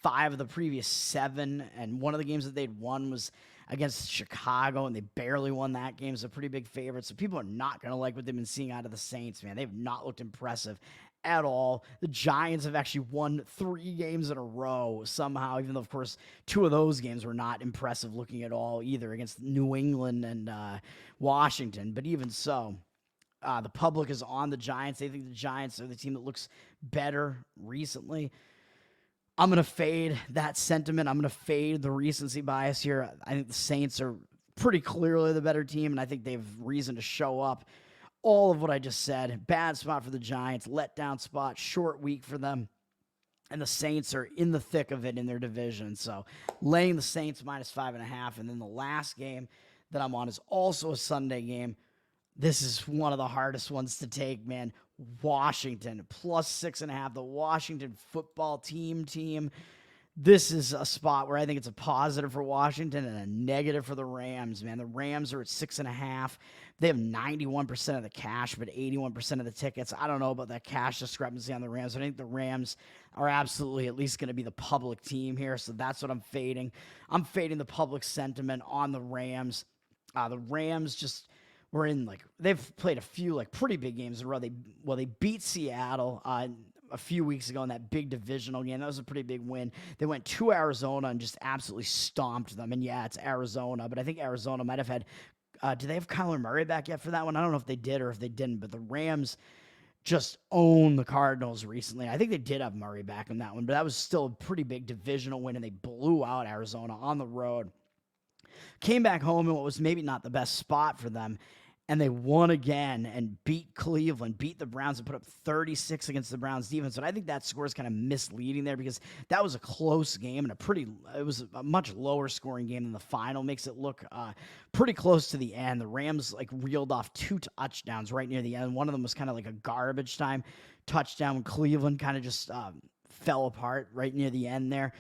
5 of the previous 7. And one of the games that they'd won was against Chicago, and they barely won that game. It's a pretty big favorite. So people are not going to like what they've been seeing out of the Saints, man. They've not looked impressive at all. The Giants have actually won 3 games in a row somehow, even though, of course, 2 of those games were not impressive looking at all either against New England and Washington. But even so, the public is on the Giants. They think the Giants are the team that looks better recently. I'm going to fade that sentiment. I'm going to fade the recency bias here. I think the Saints are pretty clearly the better team, and I think they have reason to show up. All of what I just said, bad spot for the Giants, letdown spot, short week for them, and the Saints are in the thick of it in their division. So laying the Saints -5.5, and then the last game that I'm on is also a Sunday game. This is one of the hardest ones to take, man. Washington, +6.5, the Washington football team. This is a spot where I think it's a positive for Washington and a negative for the Rams, man. The Rams are at 6.5. They have 91% of the cash, but 81% of the tickets. I don't know about that cash discrepancy on the Rams. I think the Rams are absolutely at least going to be the public team here, so that's what I'm fading. I'm fading the public sentiment on the Rams. The Rams just were in, they've played a few, pretty big games in a row. They beat Seattle a few weeks ago in that big divisional game. That was a pretty big win. They went to Arizona and just absolutely stomped them. And yeah, it's Arizona, but I think Arizona might have had, do they have Kyler Murray back yet for that one? I don't know if they did or if they didn't, but the Rams just owned the Cardinals recently. I think they did have Murray back in that one, but that was still a pretty big divisional win, and they blew out Arizona on the road. Came back home in what was maybe not the best spot for them, and they won again and beat Cleveland, beat the Browns, and put up 36 against the Browns defense. But I think that score is kind of misleading there because that was a close game and it was a much lower scoring game than the final. Makes it look pretty close to the end. The Rams reeled off 2 touchdowns right near the end. One of them was kind of like a garbage time touchdown. Cleveland kind of just fell apart right near the end there.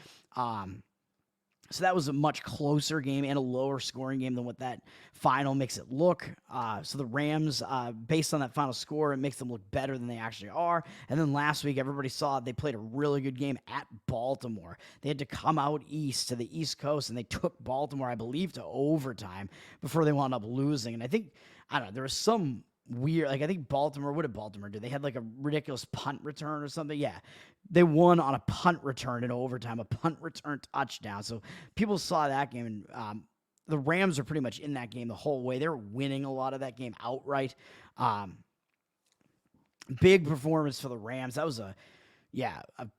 So that was a much closer game and a lower scoring game than what that final makes it look. So the Rams, based on that final score, it makes them look better than they actually are. And then last week, everybody saw they played a really good game at Baltimore. They had to come out east to the East Coast, and they took Baltimore, I believe, to overtime before they wound up losing. And I don't know, there was some weird, like I think Baltimore, what did Baltimore do? They had like a ridiculous punt return or something. Yeah, they won on a punt return in overtime, a punt return touchdown. So people saw that game, and the Rams are pretty much in that game the whole way. They were winning a lot of that game outright. Big performance for the Rams. That was a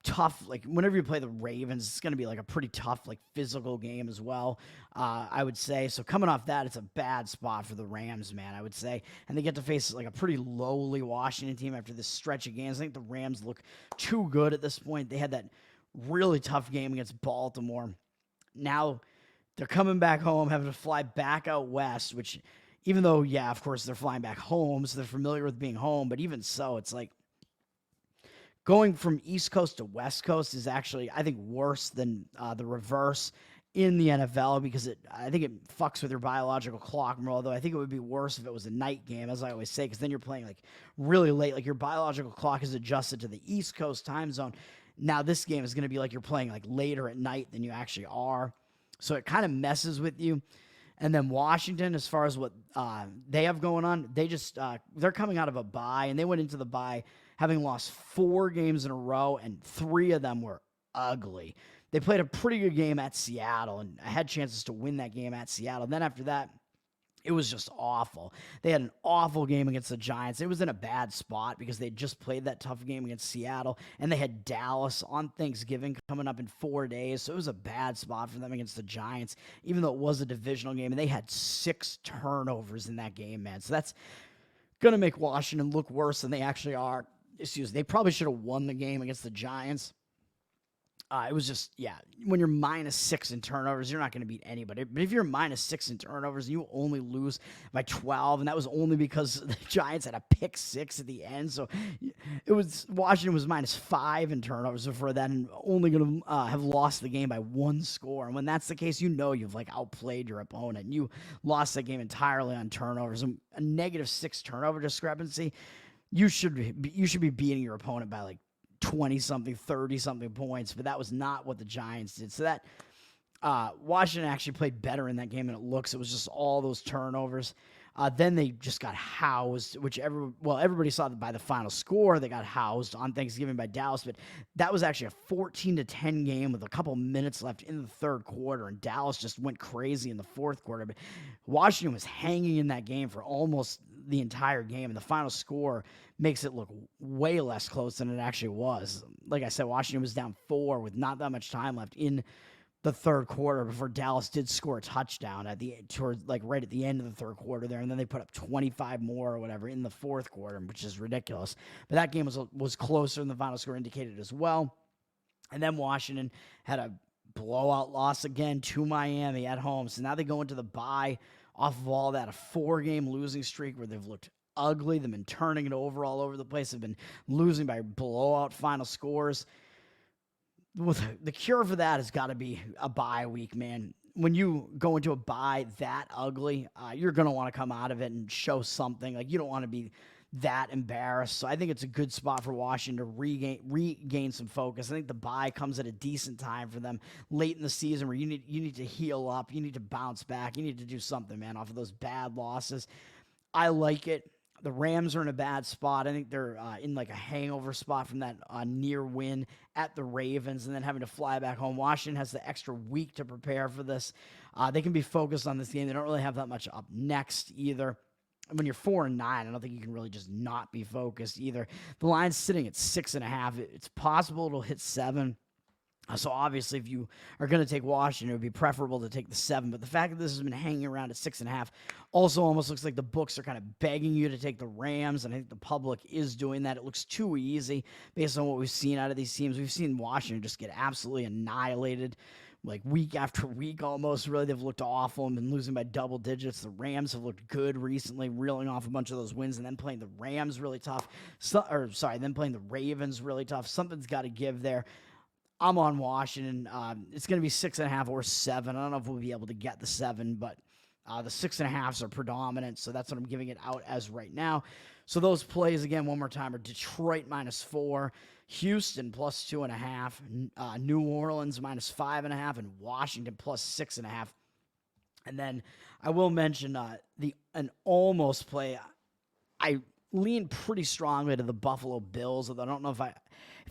tough, like whenever you play the Ravens, it's going to be like a pretty tough, like physical game as well, I would say. So coming off that, it's a bad spot for the Rams, man, I would say. And they get to face like a pretty lowly Washington team after this stretch of games. I think the Rams look too good at this point. They had that really tough game against Baltimore. Now they're coming back home, having to fly back out west, which even though, yeah, of course they're flying back home, so they're familiar with being home, but even so, it's like, going from East Coast to West Coast is actually, I think, worse than the reverse in the NFL because I think it fucks with your biological clock more, although I think it would be worse if it was a night game, as I always say, because then you're playing like really late. Like your biological clock is adjusted to the East Coast time zone. Now this game is going to be like you're playing like later at night than you actually are. So it kind of messes with you. And then Washington, as far as what they have going on, they're coming out of a bye, and they went into the bye having lost 4 games in a row, and 3 of them were ugly. They played a pretty good game at Seattle, and had chances to win that game at Seattle. And then after that, it was just awful. They had an awful game against the Giants. It was in a bad spot because they just played that tough game against Seattle, and they had Dallas on Thanksgiving coming up in 4 days. So it was a bad spot for them against the Giants, even though it was a divisional game. And they had 6 turnovers in that game, man. So that's going to make Washington look worse than they actually are. They probably should have won the game against the Giants. It was just, when you're -6 in turnovers, you're not going to beat anybody. But if you're -6 in turnovers and you only lose by 12, and that was only because the Giants had a pick 6 at the end. So Washington was -5 in turnovers before that and only going to have lost the game by 1 score. And when that's the case, you've like outplayed your opponent. And you lost that game entirely on turnovers. And a -6 turnover discrepancy, you should be beating your opponent by like 20-something, 30-something points, but that was not what the Giants did. So that Washington actually played better in that game than it looks. It was just all those turnovers. Then they just got housed, which everybody saw that by the final score. They got housed on Thanksgiving by Dallas, but that was actually a 14-10 game with a couple minutes left in the third quarter, and Dallas just went crazy in the fourth quarter. But Washington was hanging in that game for almost the entire game, and the final score makes it look way less close than it actually was. Like I said, Washington was down 4 with not that much time left in the third quarter before Dallas did score a touchdown right at the end of the third quarter there, and then they put up 25 more or whatever in the fourth quarter, which is ridiculous. But that game was closer than the final score indicated as well. And then Washington had a blowout loss again to Miami at home. So now they go into the bye off of all that, a 4-game losing streak where they've looked ugly. They've been turning it over all over the place. They've been losing by blowout final scores. The cure for that has got to be a bye week, man. When you go into a bye that ugly, you're going to want to come out of it and show something. Like, you don't want to be that embarrassed. So I think it's a good spot for Washington to regain some focus. I think the bye comes at a decent time for them late in the season where you need to heal up. You need to bounce back. You need to do something, man, off of those bad losses. I like it. The Rams are in a bad spot. I think they're in like a hangover spot from that near win at the Ravens and then having to fly back home. Washington has the extra week to prepare for this. They can be focused on this game. They don't really have that much up next either. When you're 4-9, I don't think you can really just not be focused either. The line's sitting at 6.5. It's possible it'll hit 7. So obviously, if you are going to take Washington, it would be preferable to take the 7. But the fact that this has been hanging around at 6.5 also almost looks like the books are kind of begging you to take the Rams. And I think the public is doing that. It looks too easy based on what we've seen out of these teams. We've seen Washington just get absolutely annihilated, like week after week almost. Really, they've looked awful and been losing by double digits. The Rams have looked good recently, reeling off a bunch of those wins and then playing the Rams really tough. Then playing the Ravens really tough. Something's got to give there. I'm on Washington. It's going to be 6.5 or 7. I don't know if we'll be able to get the 7, but the 6.5s are predominant, so that's what I'm giving it out as right now. So those plays, again, one more time, are Detroit -4, Houston +2.5, New Orleans -5.5, and Washington +6.5. And then I will mention an almost play. I lean pretty strongly to the Buffalo Bills, although I don't know if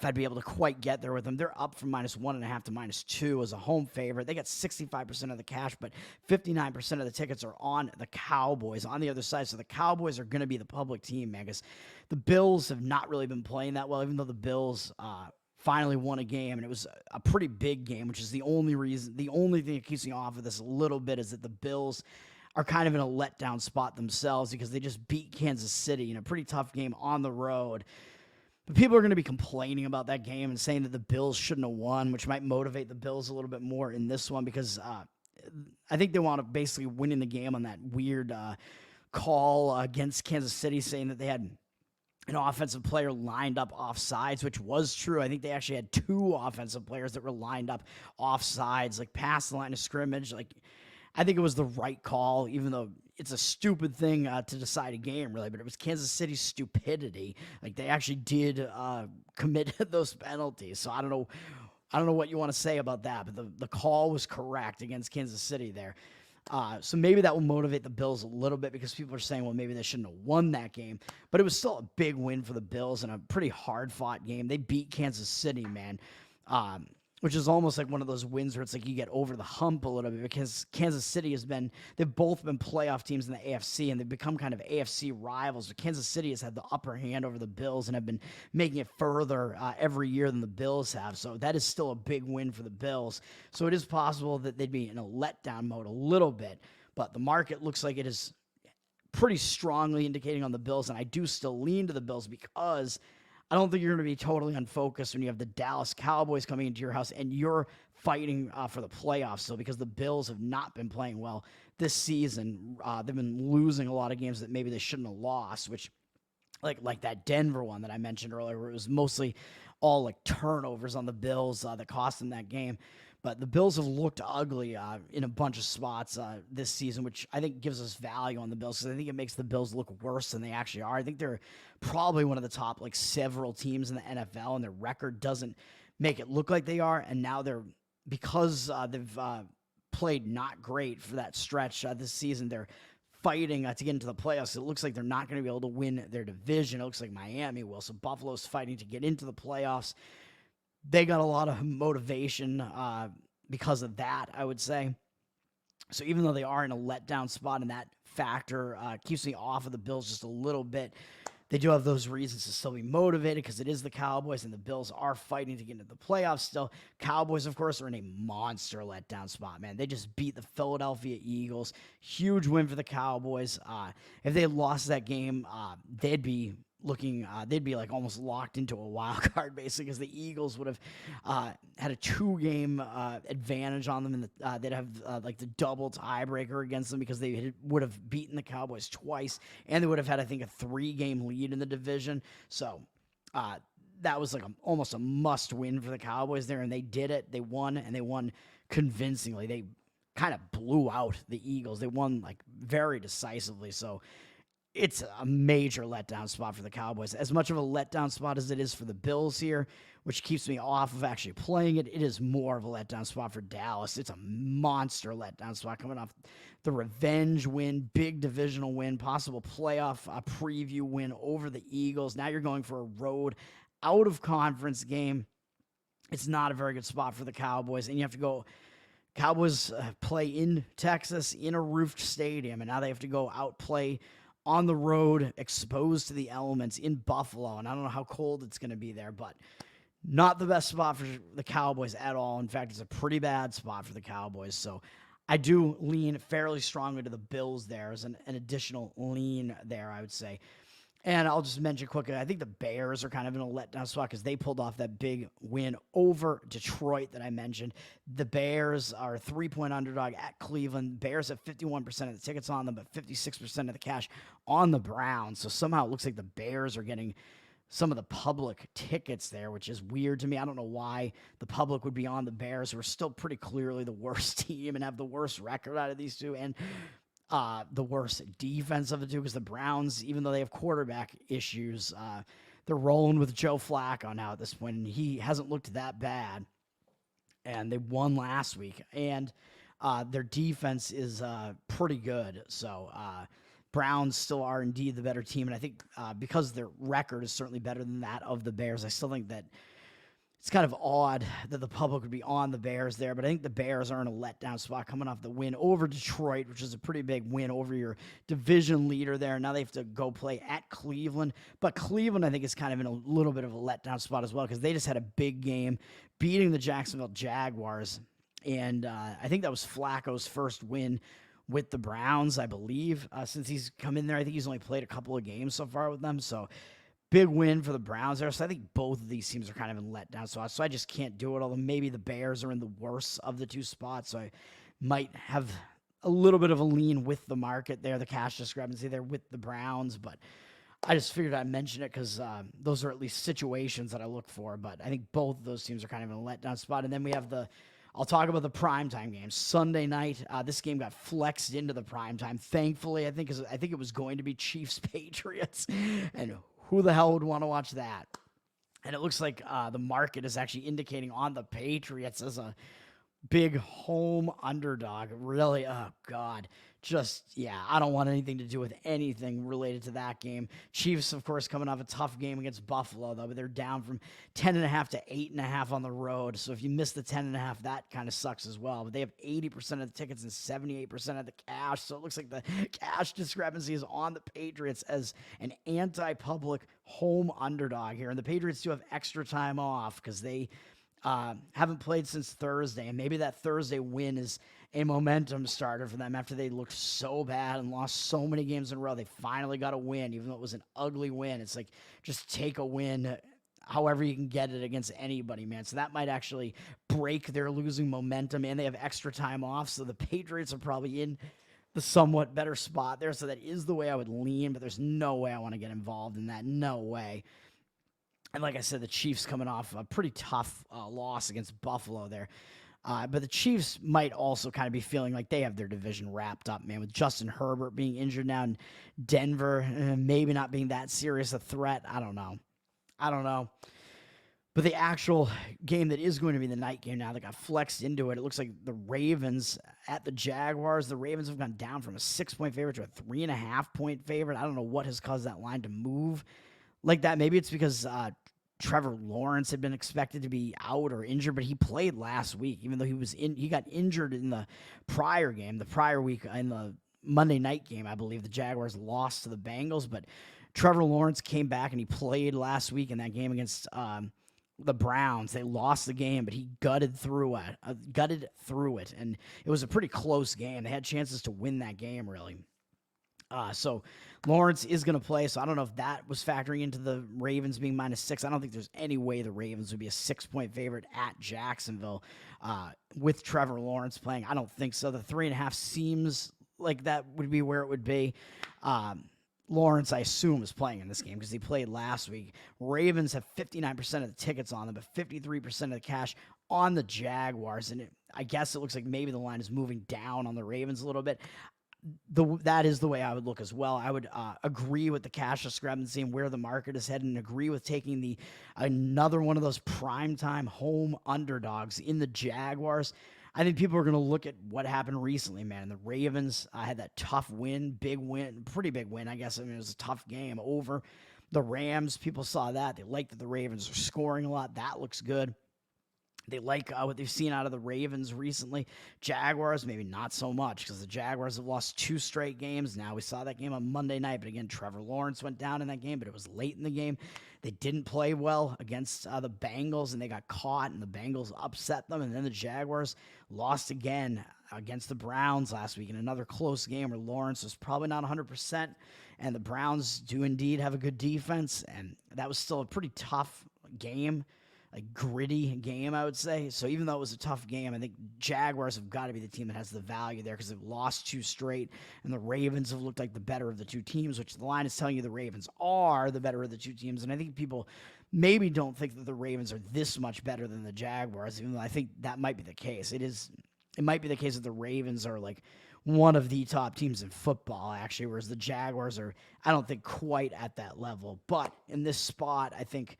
I'd be able to quite get there with them. They're up from -1.5 to -2 as a home favorite. They got 65% of the cash, but 59% of the tickets are on the Cowboys on the other side. So the Cowboys are going to be the public team, man, because the Bills have not really been playing that well, even though the Bills finally won a game, and it was a pretty big game, which is the only thing that keeps me off of this a little bit is that the Bills are kind of in a letdown spot themselves because they just beat Kansas City in a pretty tough game on the road. But people are going to be complaining about that game and saying that the Bills shouldn't have won, which might motivate the Bills a little bit more in this one because I think they want to basically win in the game on that weird call against Kansas City saying that they had an offensive player lined up offsides, which was true. I think they actually had 2 offensive players that were lined up offsides, like past the line of scrimmage. Like, I think it was the right call, even though it's a stupid thing to decide a game, really. But it was Kansas City's stupidity. Like, they actually did commit those penalties. So I don't know what you want to say about that, but the call was correct against Kansas City there. So maybe that will motivate the Bills a little bit because people are saying, well, maybe they shouldn't have won that game. But it was still a big win for the Bills and a pretty hard-fought game. They beat Kansas City, man, which is almost like one of those wins where it's like you get over the hump a little bit because Kansas City they've both been playoff teams in the AFC, and they've become kind of AFC rivals. But Kansas City has had the upper hand over the Bills and have been making it further every year than the Bills have. So that is still a big win for the Bills. So it is possible that they'd be in a letdown mode a little bit, but the market looks like it is pretty strongly indicating on the Bills, and I do still lean to the Bills because I don't think you're going to be totally unfocused when you have the Dallas Cowboys coming into your house and you're fighting for the playoffs still because the Bills have not been playing well this season. They've been losing a lot of games that maybe they shouldn't have lost, which like that Denver one that I mentioned earlier, where it was mostly all like turnovers on the Bills that cost them that game. But the Bills have looked ugly in a bunch of spots this season, which I think gives us value on the Bills because I think it makes the Bills look worse than they actually are. I think they're probably one of the top like several teams in the NFL, and their record doesn't make it look like they are. And now because they've played not great for that stretch this season, they're fighting to get into the playoffs. It looks like they're not going to be able to win their division. It looks like Miami will. So Buffalo's fighting to get into the playoffs. They got a lot of motivation because of that, I would say. So even though they are in a letdown spot and that factor keeps me off of the Bills just a little bit, they do have those reasons to still be motivated because it is the Cowboys and the Bills are fighting to get into the playoffs still. Cowboys, of course, are in a monster letdown spot, man. They just beat the Philadelphia Eagles. Huge win for the Cowboys. If they had lost that game, they'd be like almost locked into a wild card basically because the Eagles would have had a 2-game advantage on them, and they'd have like the double tiebreaker against them because they would have beaten the Cowboys twice, and they would have had, I think, a 3-game lead in the division. So that was like almost a must win for the Cowboys there, and they did it. They won, and they won convincingly. They kind of blew out the Eagles. They won like very decisively. So it's a major letdown spot for the Cowboys. As much of a letdown spot as it is for the Bills here, which keeps me off of actually playing it, it is more of a letdown spot for Dallas. It's a monster letdown spot coming off the revenge win, big divisional win, possible playoff preview win over the Eagles. Now you're going for a road out-of-conference game. It's not a very good spot for the Cowboys, and you have to go. Cowboys play in Texas in a roofed stadium, and now they have to go out play on the road, exposed to the elements in Buffalo. And I don't know how cold it's going to be there, but not the best spot for the Cowboys at all. In fact, it's a pretty bad spot for the Cowboys. So I do lean fairly strongly to the Bills there as an additional lean there, I would say. And I'll just mention quickly, I think the Bears are kind of in a letdown spot because they pulled off that big win over Detroit that I mentioned. The Bears are a 3-point underdog at Cleveland. Bears have 51% of the tickets on them, but 56% of the cash on the Browns. So somehow it looks like the Bears are getting some of the public tickets there, which is weird to me. I don't know why the public would be on the Bears, who are still pretty clearly the worst team and have the worst record out of these two, and the worst defense of the two, because the Browns, even though they have quarterback issues, they're rolling with Joe Flacco now at this point, and he hasn't looked that bad. And they won last week, and their defense is pretty good. So Browns still are indeed the better team, and I think because their record is certainly better than that of the Bears, I still think that it's kind of odd that the public would be on the Bears there, but I think the Bears are in a letdown spot coming off the win over Detroit, which is a pretty big win over your division leader there. Now they have to go play at Cleveland, but Cleveland, I think, is kind of in a little bit of a letdown spot as well, because they just had a big game beating the Jacksonville Jaguars, and I think that was Flacco's first win with the Browns, I believe, since he's come in there. I think he's only played a couple of games so far with them, so big win for the Browns there. So I think both of these teams are kind of in letdown. So I just can't do it, although maybe the Bears are in the worst of the two spots. So I might have a little bit of a lean with the market there, the cash discrepancy there with the Browns. But I just figured I'd mention it because those are at least situations that I look for. But I think both of those teams are kind of in a letdown spot. And then we have I'll talk about the primetime games. Sunday night, this game got flexed into the primetime. Thankfully, I think it was going to be Chiefs-Patriots. And who the hell would want to watch that? And it looks like the market is actually indicating on the Patriots as a big home underdog. Really, oh, God. I don't want anything to do with anything related to that game. Chiefs, of course, coming off a tough game against Buffalo, though, but they're down from 10.5 to 8.5 on the road. So if you miss the 10.5, that kind of sucks as well. But they have 80% of the tickets and 78% of the cash. So it looks like the cash discrepancy is on the Patriots as an anti-public home underdog here. And the Patriots do have extra time off because they haven't played since Thursday, and maybe that Thursday win is a momentum starter for them after they looked so bad and lost so many games in a row. They finally got a win, even though it was an ugly win. It's like, just take a win however you can get it against anybody, man. So that might actually break their losing momentum, and they have extra time off, so the Patriots are probably in the somewhat better spot there. So that is the way I would lean, but there's no way I want to get involved in that. No way. And like I said, the Chiefs coming off a pretty tough loss against Buffalo there. But the Chiefs might also kind of be feeling like they have their division wrapped up, man, with Justin Herbert being injured now in Denver, maybe not being that serious a threat. I don't know. But the actual game that is going to be the night game now that got flexed into it, it looks like the Ravens at the Jaguars. The Ravens have gone down from a 6-point favorite to a 3.5-point favorite. I don't know what has caused that line to move like that. Maybe it's because Trevor Lawrence had been expected to be out or injured, but he played last week, even though he got injured in the prior game, the prior week in the Monday night game. I believe the Jaguars lost to the Bengals, but Trevor Lawrence came back and he played last week in that game against the Browns. They lost the game, but he gutted through it, and it was a pretty close game. They had chances to win that game, really. So Lawrence is going to play, so I don't know if that was factoring into the Ravens being -6. I don't think there's any way the Ravens would be a 6-point favorite at Jacksonville with Trevor Lawrence playing. I don't think so. The 3.5 seems like that would be where it would be. Lawrence, I assume, is playing in this game because he played last week. Ravens have 59% of the tickets on them, but 53% of the cash on the Jaguars. And I guess it looks like maybe the line is moving down on the Ravens a little bit. That is the way I would look as well. I would agree with the cash discrepancy and where the market is headed, and agree with taking another one of those primetime home underdogs in the Jaguars. I think people are going to look at what happened recently, man. The Ravens had that tough win, pretty big win, I guess. I mean, it was a tough game over the Rams. People saw that. They liked that the Ravens are scoring a lot. That looks good. They like what they've seen out of the Ravens recently. Jaguars, maybe not so much, because the Jaguars have lost 2 straight games. Now, we saw that game on Monday night, but again, Trevor Lawrence went down in that game, but it was late in the game. They didn't play well against the Bengals, and they got caught, and the Bengals upset them, and then the Jaguars lost again against the Browns last week in another close game where Lawrence was probably not 100%, and the Browns do indeed have a good defense, and that was still a pretty tough game like gritty game, I would say. So even though it was a tough game, I think Jaguars have got to be the team that has the value there because they've lost 2 straight, and the Ravens have looked like the better of the 2 teams, which the line is telling you the Ravens are the better of the 2 teams. And I think people maybe don't think that the Ravens are this much better than the Jaguars, even though I think that might be the case. It might be the case that the Ravens are like one of the top teams in football, actually, whereas the Jaguars are, I don't think, quite at that level. But in this spot, I think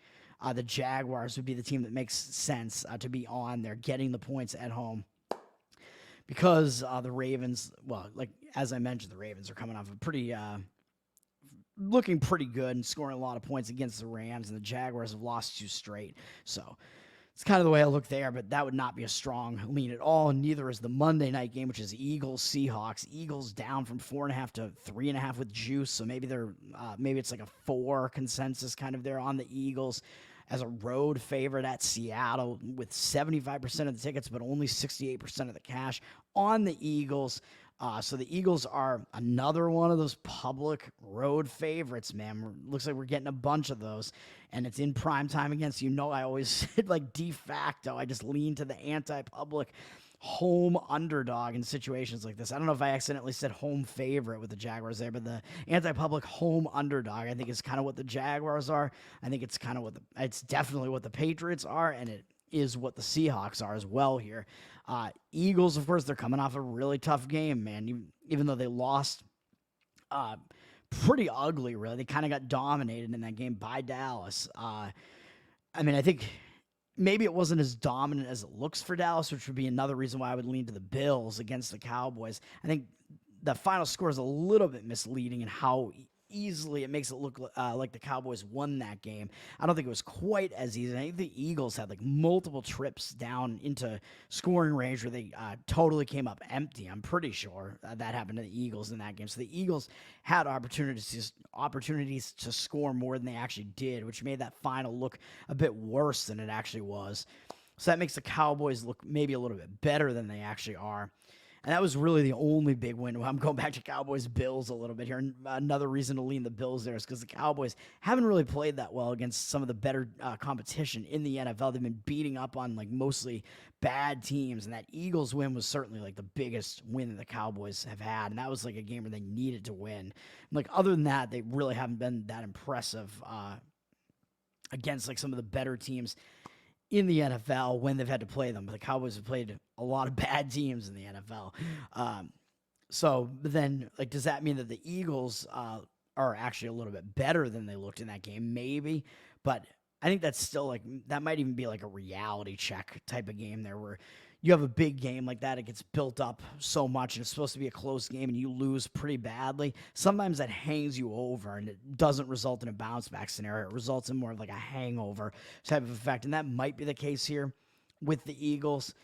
the Jaguars would be the team that makes sense to be on there, getting the points at home. Because the Ravens, well, like as I mentioned, the Ravens are coming off a pretty, looking pretty good and scoring a lot of points against the Rams, and the Jaguars have lost 2 straight. So it's kind of the way I look there, but that would not be a strong lean at all. And neither is the Monday night game, which is Eagles-Seahawks. Eagles down from 4.5 to 3.5 with juice, so maybe maybe it's like a 4 consensus kind of there on the Eagles as a road favorite at Seattle with 75% of the tickets, but only 68% of the cash on the Eagles. So the Eagles are another one of those public road favorites, man. Looks like we're getting a bunch of those, and it's in prime time against, I always said like de facto, I just lean to the anti-public home underdog in situations like this. I don't know if I accidentally said home favorite with the Jaguars there, but the anti-public home underdog, I think, is kind of what the Jaguars are. I think it's kind of it's definitely what the Patriots are, and it is what the Seahawks are as well here. Eagles, of course, they're coming off a really tough game, man. Even though they lost pretty ugly, really. They kind of got dominated in that game by Dallas. I think maybe it wasn't as dominant as it looks for Dallas, which would be another reason why I would lean to the Bills against the Cowboys. I think the final score is a little bit misleading in how easily it makes it look like the Cowboys won that game. I don't think it was quite as easy. I think the Eagles had like multiple trips down into scoring range where they totally came up empty. I'm pretty sure that happened to the Eagles in that game. So the Eagles had opportunities to score more than they actually did, which made that final look a bit worse than it actually was. So that makes the Cowboys look maybe a little bit better than they actually are. And that was really the only big win. I'm going back to Cowboys-Bills a little bit here. And another reason to lean the Bills there is because the Cowboys haven't really played that well against some of the better competition in the NFL. They've been beating up on like mostly bad teams. And that Eagles win was certainly like the biggest win that the Cowboys have had. And that was like a game where they needed to win. And, like other than that, they really haven't been that impressive against like some of the better teams in the NFL when they've had to play them. But the Cowboys have played a lot of bad teams in the NFL. But then, like, does that mean that the Eagles are actually a little bit better than they looked in that game? Maybe. But I think that's still, like, that might even be like a reality check type of game there where you have a big game like that, it gets built up so much, and it's supposed to be a close game, and you lose pretty badly. Sometimes that hangs you over, and it doesn't result in a bounce-back scenario. It results in more of like a hangover type of effect, and that might be the case here with the Eagles.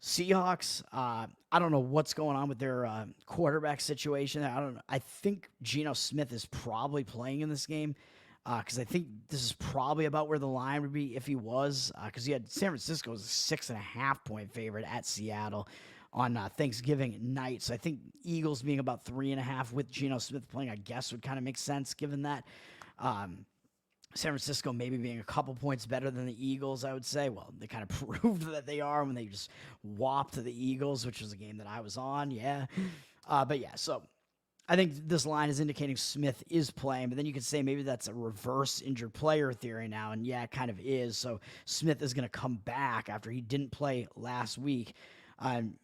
Seahawks, I don't know what's going on with their quarterback situation. I think Geno Smith is probably playing in this game. Because I think this is probably about where the line would be if he was. Because he had San Francisco as a 6.5-point favorite at Seattle on Thanksgiving night. So I think Eagles being about 3.5 with Geno Smith playing, I guess, would kind of make sense given that. San Francisco maybe being a couple points better than the Eagles, I would say. Well, they kind of proved that they are when they just whopped the Eagles, which was a game that I was on. Yeah. So I think this line is indicating Smith is playing, but then you could say maybe that's a reverse injured player theory now, and yeah, it kind of is. So Smith is going to come back after he didn't play last week. And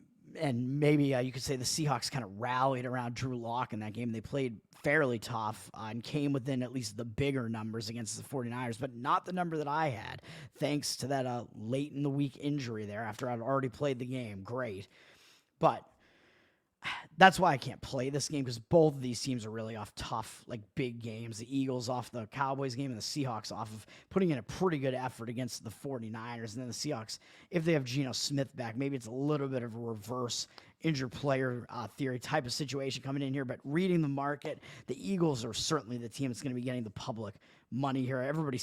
maybe you could say the Seahawks kind of rallied around Drew Lock in that game. They played fairly tough and came within at least the bigger numbers against the 49ers, but not the number that I had, thanks to that late in the week injury there after I'd already played the game. Great. But that's why I can't play this game, because both of these teams are really off tough, like big games. The Eagles off the Cowboys game and the Seahawks off of putting in a pretty good effort against the 49ers. And then the Seahawks, if they have Geno Smith back, maybe it's a little bit of a reverse injured player theory type of situation coming in here. But reading the market, the Eagles are certainly the team that's going to be getting the public money here. Everybody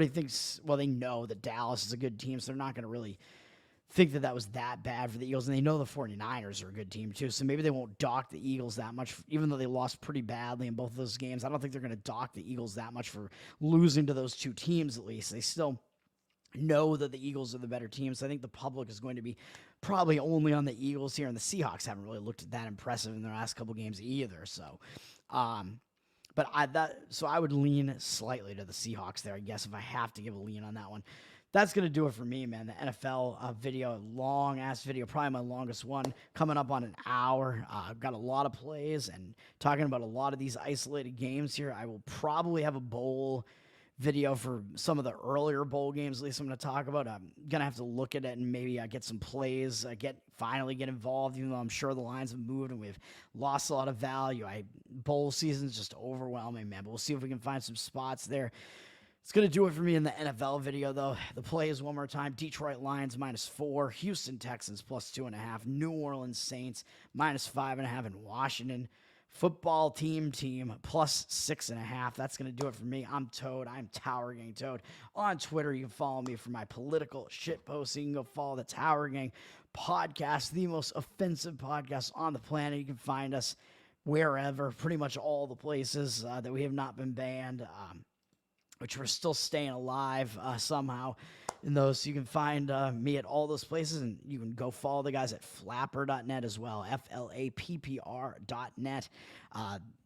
thinks, well, they know that Dallas is a good team, so they're not going to really think that was that bad for the Eagles. And they know the 49ers are a good team, too. So maybe they won't dock the Eagles that much, even though they lost pretty badly in both of those games. I don't think they're going to dock the Eagles that much for losing to those two teams, at least. They still know that the Eagles are the better team. So I think the public is going to be probably only on the Eagles here. And the Seahawks haven't really looked that impressive in their last couple games either. So, so I would lean slightly to the Seahawks there, I guess, if I have to give a lean on that one. That's going to do it for me, man. The NFL video, long ass video, probably my longest one, coming up on an hour. I've got a lot of plays and talking about a lot of these isolated games here. I will probably have a bowl video for some of the earlier bowl games, at least I'm going to talk about. I'm going to have to look at it and maybe get some plays, finally get involved, even though I'm sure the lines have moved and we've lost a lot of value. Bowl season's just overwhelming, man, but we'll see if we can find some spots there. It's going to do it for me in the NFL video, though. The plays one more time. Detroit Lions -4. Houston Texans +2.5. New Orleans Saints -5.5. And Washington football team +6.5. That's going to do it for me. I'm Toad. I'm Tower Gang Toad. On Twitter, you can follow me for my political shit posting. You can go follow the Tower Gang podcast, the most offensive podcast on the planet. You can find us wherever, pretty much all the places that we have not been banned. Which we're still staying alive somehow in those. So you can find me at all those places, and you can go follow the guys at flapper.net as well, FLAPPR.net.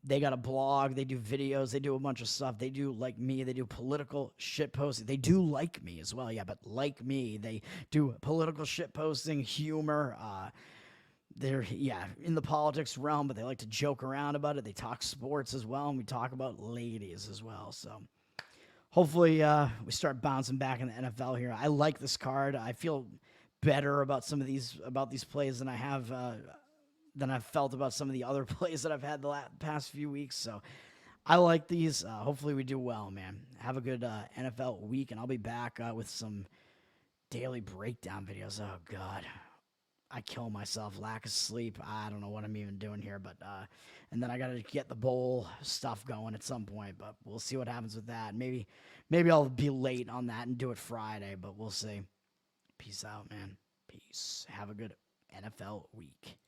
They got a blog. They do videos. They do a bunch of stuff. They do, like me, they do political shit posting. They do like me as well, yeah, but like me, they do political shit posting, humor, they're, in the politics realm, but they like to joke around about it. They talk sports as well, and we talk about ladies as well, so... Hopefully, we start bouncing back in the NFL here. I like this card. I feel better about these plays than I've felt about some of the other plays that I've had the past few weeks. So I like these. Hopefully, we do well, man. Have a good NFL week, and I'll be back with some daily breakdown videos. Oh God, I kill myself. Lack of sleep. I don't know what I'm even doing here, but and then I got to get the bowl stuff going at some point, but we'll see what happens with that. Maybe I'll be late on that and do it Friday, but we'll see. Peace out, man. Peace. Have a good NFL week.